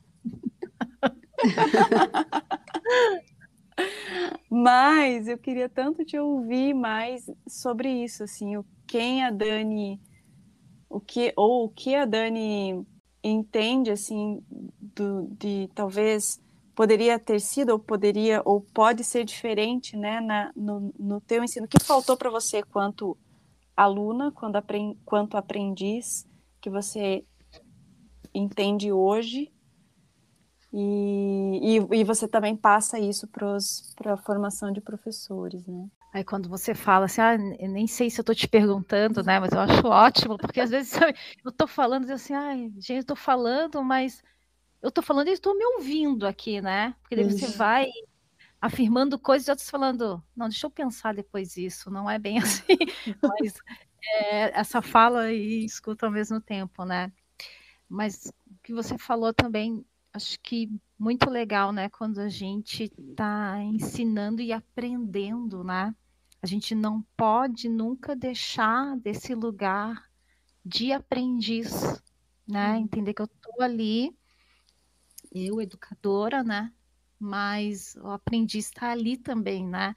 [SPEAKER 3] Mas eu queria tanto te ouvir mais sobre isso, assim, o que a Dani entende, assim, de talvez poderia ter sido, ou poderia, ou pode ser diferente, né, no teu ensino. O que faltou para você quanto aluna, quanto aprendiz, que você entende hoje, e você também passa isso para a formação de professores, né?
[SPEAKER 5] Aí quando você fala assim, eu nem sei se eu tô te perguntando, né? Mas eu acho ótimo, porque às vezes sabe, eu tô falando assim, gente, eu tô falando, mas eu tô falando e estou me ouvindo aqui, né? Porque daí você vai afirmando coisas e outros falando, não, deixa eu pensar depois isso, não é bem assim, mas essa fala e escuta ao mesmo tempo, né? Mas o que você falou também, acho que muito legal, né? Quando a gente está ensinando e aprendendo, né? A gente não pode nunca deixar desse lugar de aprendiz, né? Entender que eu estou ali, eu, educadora, né? Mas o aprendiz está ali também, né?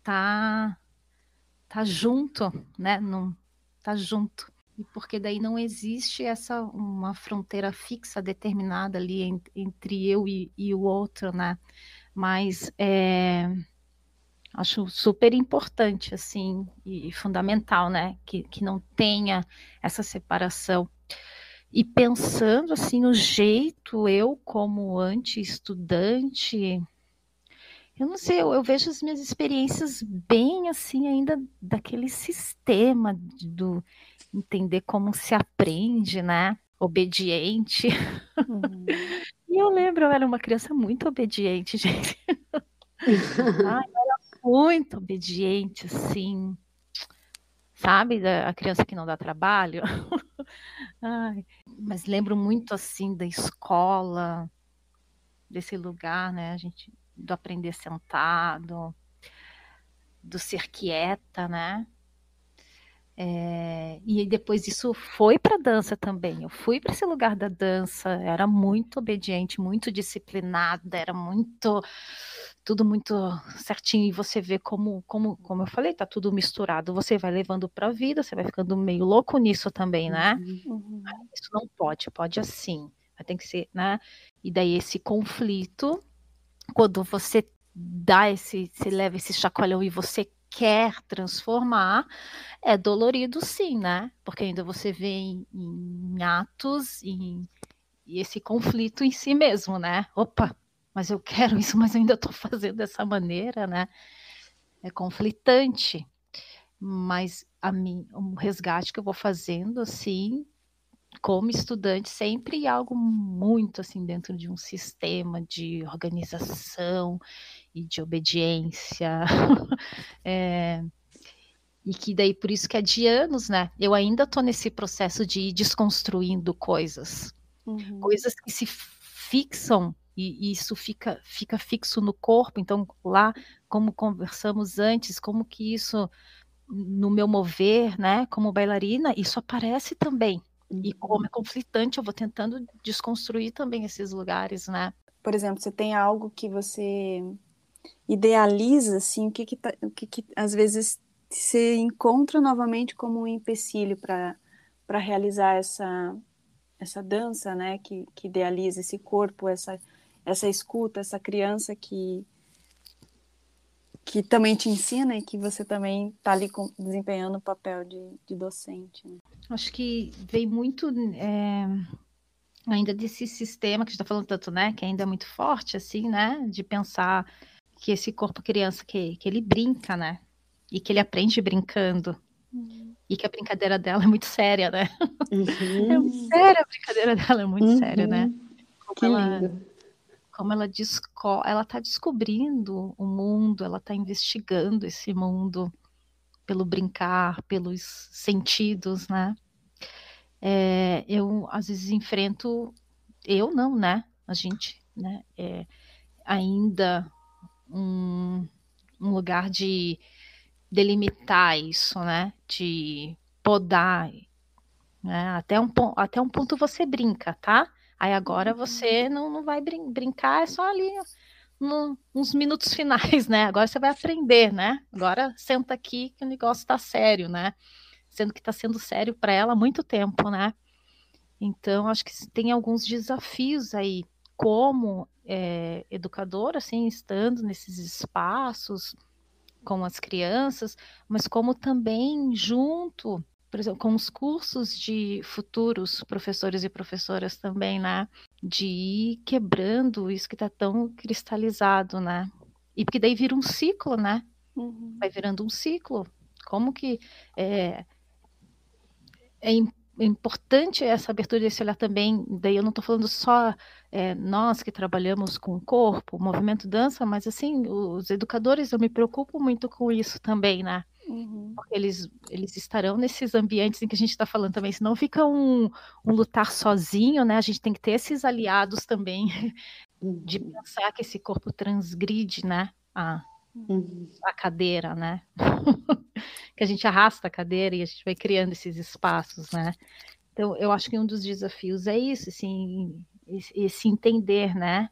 [SPEAKER 5] Tá junto, né? Não tá junto. E porque daí não existe uma fronteira fixa determinada ali entre eu e o outro, né? Mas acho super importante, assim, e fundamental, né? Que não tenha essa separação. E pensando, assim, o jeito, eu como anti-estudante, eu não sei, eu vejo as minhas experiências bem, assim, ainda daquele sistema do entender como se aprende, né? Obediente. E eu lembro, eu era uma criança muito obediente, gente. Ai, eu era muito obediente, assim. Sabe, a criança que não dá trabalho. Ai, mas lembro muito, assim, da escola, desse lugar, né? A gente, do aprender sentado, do ser quieta, né? E depois isso foi para a dança também. Eu fui para esse lugar da dança, era muito obediente, muito disciplinada, era tudo muito certinho. E você vê como eu falei, tá tudo misturado. Você vai levando para a vida, você vai ficando meio louco nisso também, né? Isso não pode assim, tem que ser, né? E daí esse conflito, quando você você leva esse chacoalhão e você quer transformar, é dolorido sim, né? Porque ainda você vê em atos e esse conflito em si mesmo, né? Opa, mas eu quero isso, mas eu ainda estou fazendo dessa maneira, né? É conflitante. Mas o resgate que eu vou fazendo, assim, como estudante, sempre algo muito assim dentro de um sistema de organização e de obediência. E que daí, por isso que é de anos, né? Eu ainda estou nesse processo de ir desconstruindo coisas. Coisas que se fixam e isso fica fixo no corpo. Então, lá, como conversamos antes, como que isso, no meu mover, né, como bailarina, isso aparece também. E como é conflitante, eu vou tentando desconstruir também esses lugares, né?
[SPEAKER 3] Por exemplo, você tem algo que você idealiza, assim, o que às vezes se encontra novamente como um empecilho para realizar essa dança, né, que idealiza esse corpo, essa escuta, essa criança que também te ensina e que você também está ali desempenhando o papel de docente, né?
[SPEAKER 5] Acho que vem muito ainda desse sistema que a gente está falando tanto, né, que ainda é muito forte, assim, né, de pensar que esse corpo criança, que ele brinca, né, e que ele aprende brincando. E que a brincadeira dela é muito séria, né? É muito séria, a brincadeira dela é muito séria, né? Como ela está descobrindo o mundo, ela está investigando esse mundo pelo brincar, pelos sentidos, né? Eu às vezes enfrento, eu não, né? A gente, né? Ainda um lugar de delimitar isso, né? De podar, né? Até um ponto você brinca, tá? Aí agora você não vai brincar, é só ali uns minutos finais, né? Agora você vai aprender, né? Agora senta aqui que o negócio tá sério, né? Sendo que tá sendo sério para ela há muito tempo, né? Então, acho que tem alguns desafios aí, como educadora, assim, estando nesses espaços com as crianças, mas como também junto, por exemplo, com os cursos de futuros professores e professoras também, né? De ir quebrando isso que está tão cristalizado, né? E porque daí vira um ciclo, né? Vai virando um ciclo. Como que é importante essa abertura desse olhar também, daí eu não estou falando só nós que trabalhamos com o corpo, o movimento dança, mas assim, os educadores, eu me preocupo muito com isso também, né? Porque eles estarão nesses ambientes em que a gente está falando também, senão fica um lutar sozinho, né? A gente tem que ter esses aliados também, de pensar que esse corpo transgride, né? A cadeira, né? Que a gente arrasta a cadeira e a gente vai criando esses espaços, né? Então, eu acho que um dos desafios é isso, assim, esse entender, né?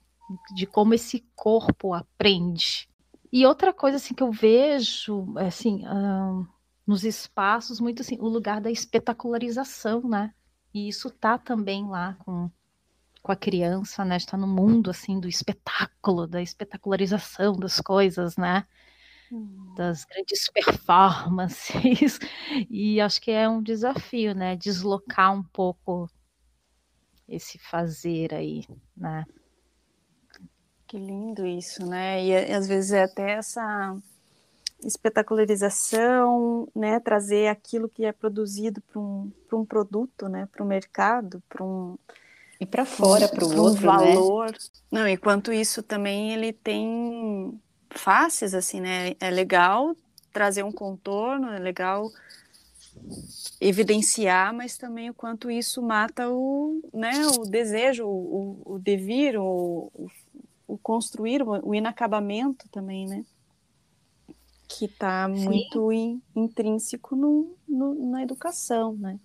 [SPEAKER 5] De como esse corpo aprende. E outra coisa, assim, que eu vejo, assim, nos espaços, muito assim, o lugar da espetacularização, né? E isso tá também lá com a criança, né? Está no mundo, assim, do espetáculo, da espetacularização das coisas, né? Das grandes performances, e acho que é um desafio, né, deslocar um pouco esse fazer aí, né.
[SPEAKER 3] Que lindo isso, né, e às vezes é até essa espetacularização, né, trazer aquilo que é produzido para um produto, né, para o mercado, para um...
[SPEAKER 2] E para fora, para o outro,
[SPEAKER 3] valor.
[SPEAKER 2] Né?
[SPEAKER 3] Não, enquanto isso também ele tem faces, assim, né? É legal trazer um contorno, é legal evidenciar, mas também o quanto isso mata o desejo, o devir, o construir, o inacabamento também, né? Que está muito intrínseco na educação, né?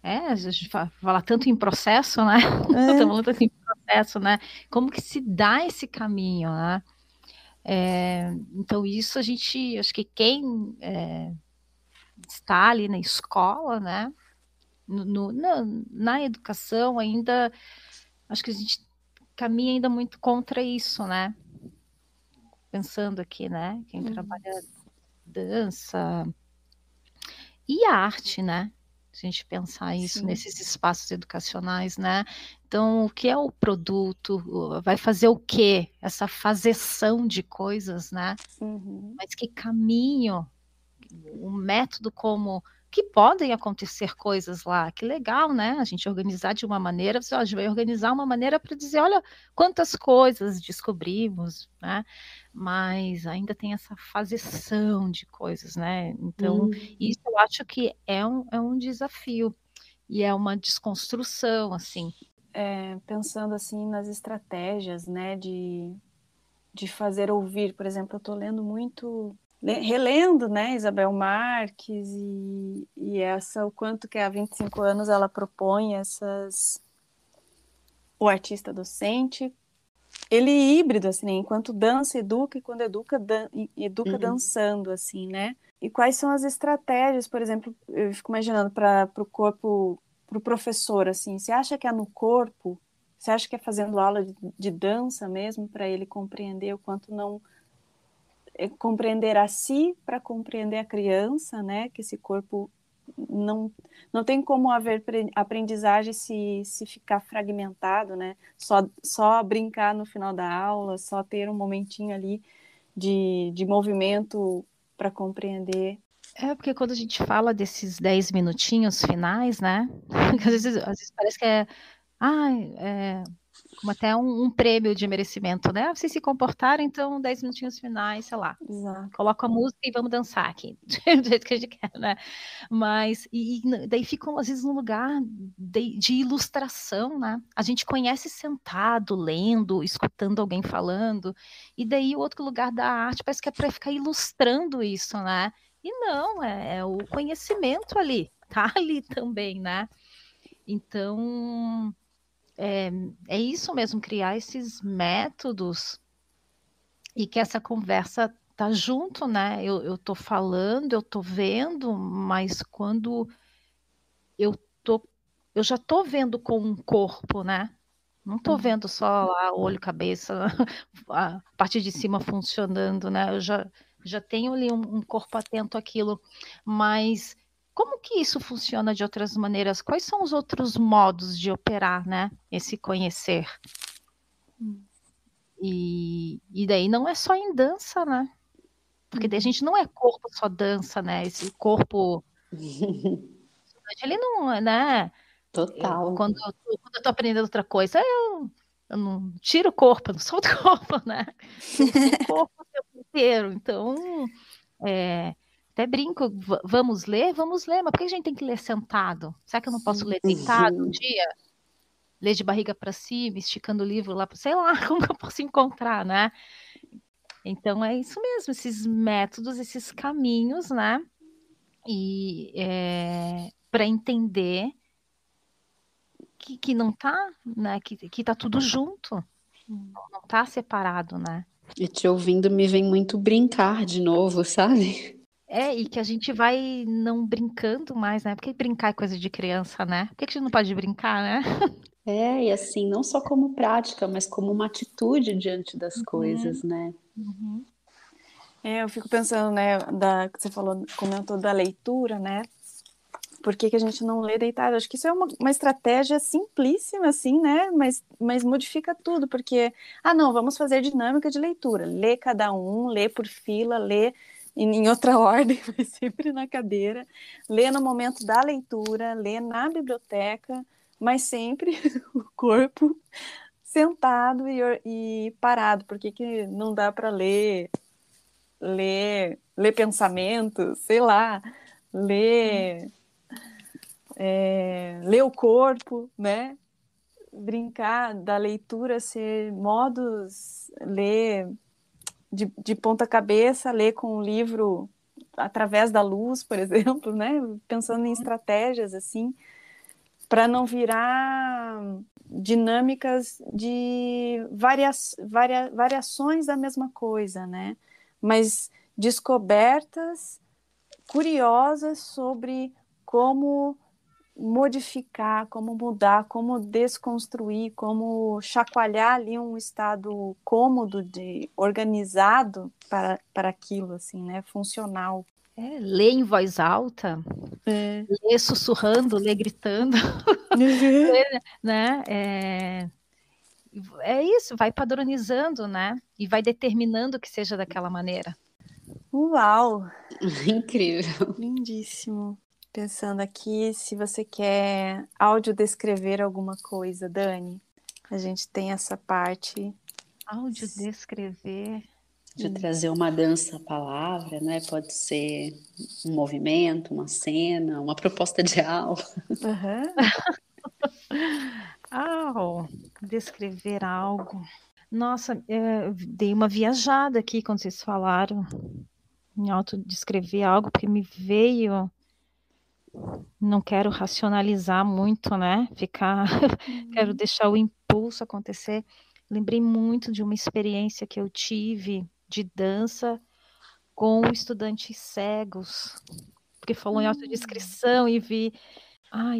[SPEAKER 5] A gente fala tanto em processo, né? Estamos falando assim, processo, né? Como que se dá esse caminho, né? Então, isso a gente, acho que quem está ali na escola, né? Na educação ainda, acho que a gente caminha ainda muito contra isso, né? Pensando aqui, né? Quem trabalha dança e arte, né? Se a gente pensar isso nesses espaços educacionais, né? Então, o que é o produto? Vai fazer o quê? Essa fazeção de coisas, né? Mas que caminho, um método como que podem acontecer coisas lá, que legal, né? A gente organizar de uma maneira, a gente vai organizar uma maneira para dizer, olha quantas coisas descobrimos, né? Mas ainda tem essa fazeção de coisas, né? Então, isso eu acho que é um desafio e é uma desconstrução, assim.
[SPEAKER 3] Pensando assim nas estratégias, né, de fazer ouvir, por exemplo, eu estou lendo muito, relendo, né, Isabel Marques e o quanto que há 25 anos ela propõe o artista docente, ele é híbrido, assim, né, enquanto dança, educa, e quando educa dançando, assim, né, e quais são as estratégias, por exemplo, eu fico imaginando para o corpo, para o professor, assim, você acha que é no corpo? Você acha que é fazendo aula de dança mesmo, para ele compreender o quanto não... compreender a si para compreender a criança, né? Que esse corpo não tem como haver aprendizagem se ficar fragmentado, né? Só brincar no final da aula, só ter um momentinho ali de movimento para compreender.
[SPEAKER 5] Porque quando a gente fala desses 10 minutinhos finais, né? Às vezes parece que como até um prêmio de merecimento, né? Vocês se comportaram, então 10 minutinhos finais, sei lá.
[SPEAKER 3] Exato.
[SPEAKER 5] Coloca a música e vamos dançar aqui, do jeito que a gente quer, né? Mas, daí ficam, às vezes, num lugar de ilustração, né? A gente conhece sentado, lendo, escutando alguém falando, e daí o outro lugar da arte parece que é para ficar ilustrando isso, né? E não, é o conhecimento ali, tá ali também, né? Então, é isso mesmo, criar esses métodos e que essa conversa tá junto, né? Eu tô falando, eu tô vendo, mas quando eu eu já tô vendo com um corpo, né? Não tô vendo só lá olho, cabeça, a parte de cima funcionando, né? Eu já tenho ali um corpo atento àquilo, mas como que isso funciona de outras maneiras? Quais são os outros modos de operar, né? Esse conhecer. E daí não é só em dança, né? Porque daí a gente não é corpo só dança, né? Esse corpo, ele não é, né?
[SPEAKER 2] Total.
[SPEAKER 5] Quando eu tô aprendendo outra coisa, eu não tiro o corpo, eu não solto o corpo, né? Eu sou o corpo o tempo inteiro. Então, até brinco, vamos ler, mas por que a gente tem que ler sentado? Será que eu não posso ler deitado um dia? Ler de barriga para cima, esticando o livro lá, sei lá, como que eu posso encontrar, né? Então é isso mesmo, esses métodos, esses caminhos, né? E para entender que não tá, né? Que tá tudo junto, não tá separado, né?
[SPEAKER 2] E te ouvindo me vem muito brincar de novo, sabe?
[SPEAKER 5] E que a gente vai não brincando mais, né? Porque brincar é coisa de criança, né? Por que a gente não pode brincar, né?
[SPEAKER 2] E assim, não só como prática, mas como uma atitude diante das coisas, né?
[SPEAKER 3] Eu fico pensando, né, que você comentou da leitura, né? Por que a gente não lê deitado? Acho que isso é uma estratégia simplíssima, assim, né? Mas modifica tudo, porque, não, vamos fazer dinâmica de leitura. Lê cada um, lê por fila, lê em outra ordem, mas sempre na cadeira. Lê no momento da leitura, lê na biblioteca, mas sempre o corpo sentado e parado. Por que não dá para ler pensamento, sei lá, ler o corpo, né? Brincar da leitura ser modos, ler de ponta cabeça, ler com o livro através da luz, por exemplo, né? Pensando em estratégias assim, para não virar dinâmicas de variações da mesma coisa, né? Mas descobertas curiosas sobre como modificar, como mudar, como desconstruir, como chacoalhar ali um estado cômodo, organizado para aquilo, assim, né? Funcional.
[SPEAKER 5] Ler em voz alta, ler sussurrando, ler gritando, ler, né? É isso, vai padronizando, né? E vai determinando que seja daquela maneira.
[SPEAKER 3] Uau!
[SPEAKER 2] Incrível.
[SPEAKER 3] Lindíssimo. Pensando aqui, se você quer audiodescrever alguma coisa, Dani, a gente tem essa parte.
[SPEAKER 5] Audiodescrever.
[SPEAKER 2] De trazer uma dança à palavra, né? Pode ser um movimento, uma cena, uma proposta de aula.
[SPEAKER 5] Descrever algo. Nossa, dei uma viajada aqui quando vocês falaram em autodescrever algo, porque me veio. Não quero racionalizar muito, né? Quero deixar o impulso acontecer. Lembrei muito de uma experiência que eu tive de dança com estudantes cegos, porque falou em autodescrição e vi.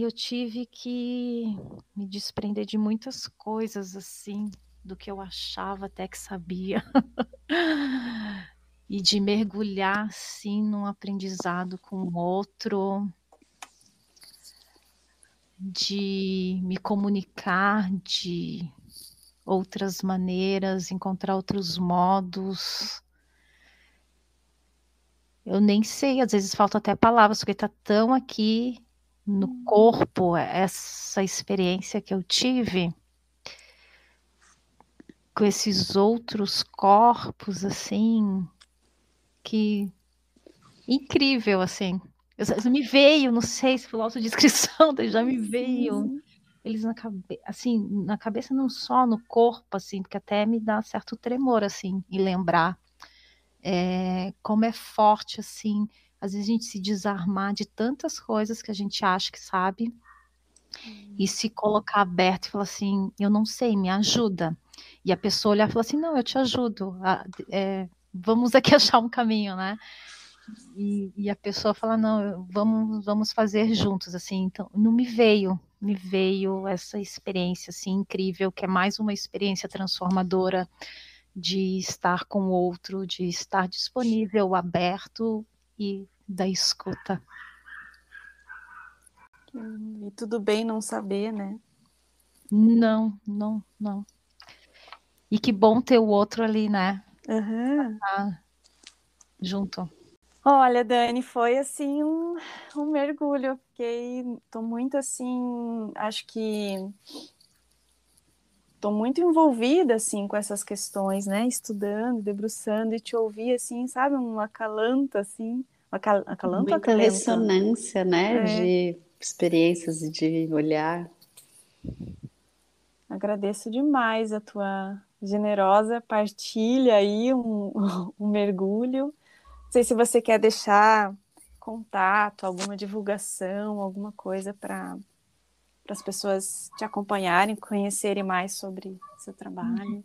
[SPEAKER 5] Eu tive que me desprender de muitas coisas, assim, do que eu achava até que sabia. E de mergulhar, assim, num aprendizado com o outro, de me comunicar de outras maneiras, encontrar outros modos. Eu nem sei, às vezes falta até palavras, porque está tão aqui no corpo essa experiência que eu tive com esses outros corpos, assim, que incrível, assim. Me veio, não sei se foi autodescrição, já me veio eles na cabeça, não só no corpo, assim, porque até me dá certo tremor, assim, e lembrar como é forte, assim, às vezes a gente se desarmar de tantas coisas que a gente acha que sabe, E se colocar aberto e falar assim, eu não sei, me ajuda. E a pessoa olhar e falar assim, não, eu te ajudo. Vamos aqui achar um caminho, né? E a pessoa fala, não, vamos fazer juntos, assim. Então, não me veio essa experiência, assim, incrível, que é mais uma experiência transformadora de estar com o outro, de estar disponível, aberto e da escuta.
[SPEAKER 3] E tudo bem não saber, né?
[SPEAKER 5] Não. E que bom ter o outro ali, né?
[SPEAKER 3] Uhum.
[SPEAKER 5] Junto.
[SPEAKER 3] Olha, Dani, foi assim um mergulho. Tô muito assim, acho que tô muito envolvida assim com essas questões, né? Estudando, debruçando e te ouvir assim, sabe, um acalanta assim, acalanta ou
[SPEAKER 2] Muita
[SPEAKER 3] acalenta?
[SPEAKER 2] ressonância, né? De experiências e de olhar.
[SPEAKER 3] Agradeço demais a tua generosa partilha aí, um mergulho. Não sei se você quer deixar contato, alguma divulgação, alguma coisa para as pessoas te acompanharem, conhecerem mais sobre seu trabalho.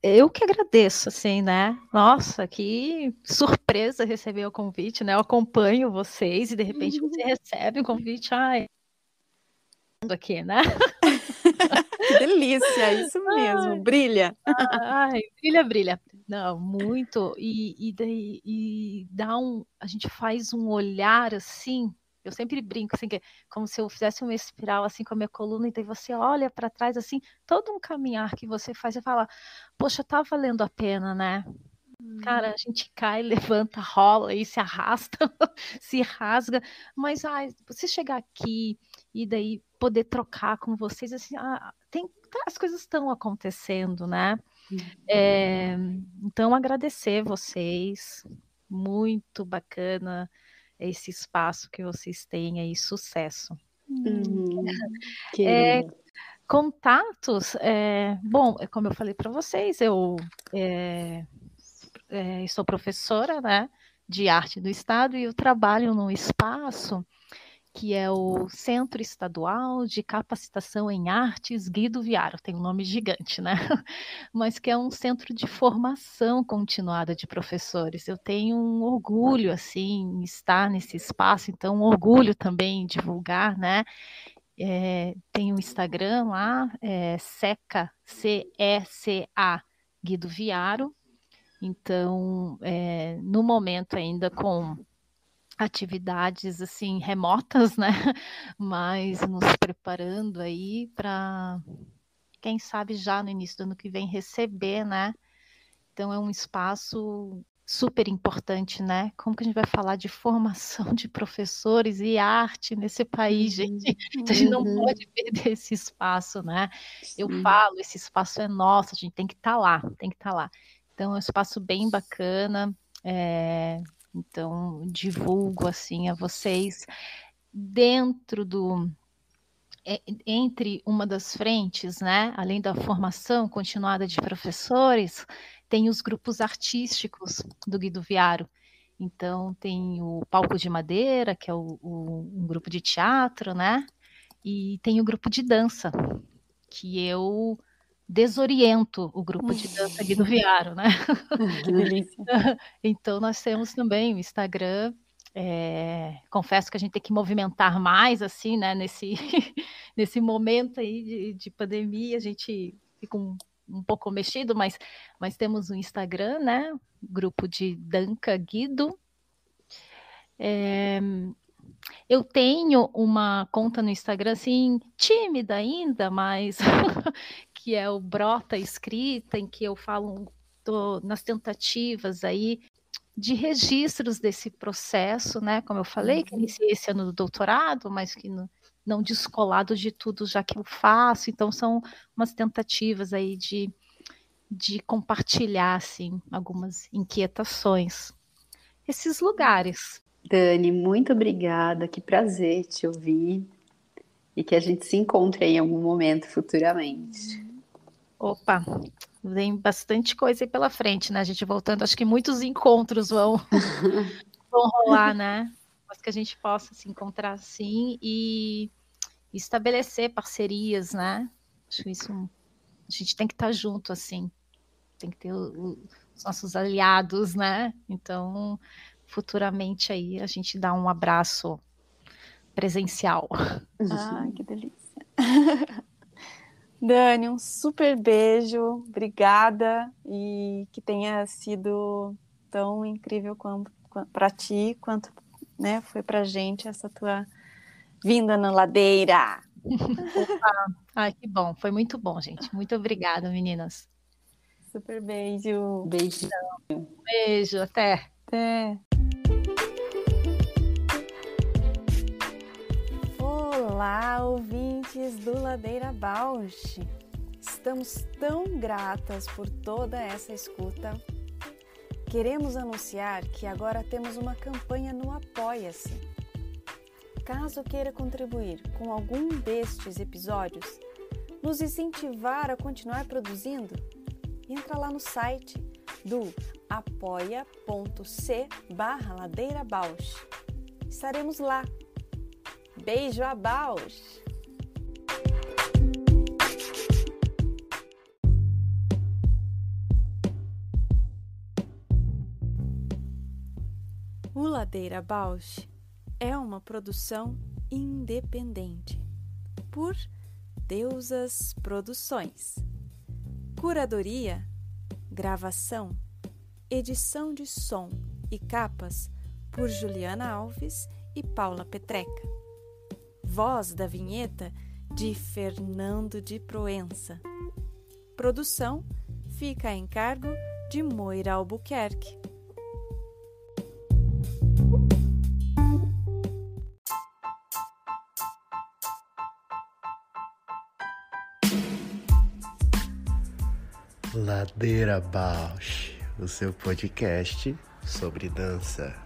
[SPEAKER 5] Eu que agradeço, assim, né? Nossa, que surpresa receber o convite, né? Eu acompanho vocês e de repente você recebe um convite, aqui, né?
[SPEAKER 3] Que delícia, isso mesmo, brilha.
[SPEAKER 5] Brilha. Não, muito. E a gente faz um olhar assim. Eu sempre brinco assim, que é como se eu fizesse uma espiral assim com a minha coluna, e daí você olha para trás assim, todo um caminhar que você faz e fala, poxa, tá valendo a pena, né? Cara, a gente cai, levanta, rola e se arrasta, se rasga, mas você chegar aqui e daí poder trocar com vocês, assim, as coisas estão acontecendo, né? Então, agradecer vocês, muito bacana esse espaço que vocês têm aí, sucesso.
[SPEAKER 2] Querida.
[SPEAKER 5] Contatos, bom, como eu falei para vocês, eu sou professora, né, de arte do Estado, e eu trabalho num espaço que é o Centro Estadual de Capacitação em Artes Guido Viaro, tem um nome gigante, né? Mas que é um centro de formação continuada de professores. Eu tenho um orgulho, assim, em estar nesse espaço, então um orgulho também em divulgar, né? Tem um Instagram lá, Ceca, C-E-C-A, Guido Viaro. Então, no momento ainda com atividades assim remotas, né? Mas nos preparando aí para, quem sabe já no início do ano que vem receber, né? Então é um espaço super importante, né? Como que a gente vai falar de formação de professores e arte nesse país, gente? Então, a gente não pode perder esse espaço, né? Eu falo, esse espaço é nosso, a gente tem que estar lá, tem que estar lá. Então é um espaço bem bacana. Então, divulgo assim a vocês dentro entre uma das frentes, né? Além da formação continuada de professores, tem os grupos artísticos do Guido Viaro. Então, tem o Palco de Madeira, que é um grupo de teatro, né? E tem o grupo de dança, que eu desoriento o grupo de dança Guido Viaro, né?
[SPEAKER 3] Que delícia.
[SPEAKER 5] Então, nós temos também o Instagram. Confesso que a gente tem que movimentar mais, assim, né? Nesse momento aí de pandemia, a gente fica um pouco mexido, mas temos o Instagram, né? Grupo de Danca Guido. Eu tenho uma conta no Instagram, assim, tímida ainda, mas que é o Brota Escrita, em que eu falo, tô nas tentativas aí de registros desse processo, né? Como eu falei, que iniciei esse ano do doutorado, mas que não descolado de tudo já que eu faço. Então, são umas tentativas aí de compartilhar, assim, algumas inquietações. Esses lugares.
[SPEAKER 2] Dani, muito obrigada, que prazer te ouvir e que a gente se encontre em algum momento futuramente.
[SPEAKER 5] Opa, vem bastante coisa aí pela frente, né? A gente voltando, acho que muitos encontros vão rolar, né? mas que a gente possa se encontrar assim e estabelecer parcerias, né? Acho que isso, a gente tem que estar junto, assim, tem que ter os nossos aliados, né? Então, futuramente aí a gente dá um abraço presencial.
[SPEAKER 3] Ai, que delícia. Dani, um super beijo, obrigada, e que tenha sido tão incrível para ti quanto, né, foi pra gente essa tua vinda na ladeira.
[SPEAKER 5] Opa. Ai, que bom, foi muito bom, gente. Muito obrigada, meninas.
[SPEAKER 3] Super beijo.
[SPEAKER 2] Beijo.
[SPEAKER 5] Beijo, até.
[SPEAKER 3] Até. Olá, ouvintes do Ladeira Bausch. Estamos tão gratas por toda essa escuta. Queremos anunciar que agora temos uma campanha no Apoia-se. Caso queira contribuir com algum destes episódios, nos incentivar a continuar produzindo, entra lá no site do apoia.c/ladeirabausch. Estaremos lá. Beijo a Bausch! O Ladeira Bausch é uma produção independente por Deusas Produções. Curadoria, gravação, edição de som e capas por Juliana Alves e Paula Petreca. Voz da vinheta de Fernando de Proença. Produção fica a encargo de Moira Albuquerque.
[SPEAKER 1] Ladeira Bausch, o seu podcast sobre dança.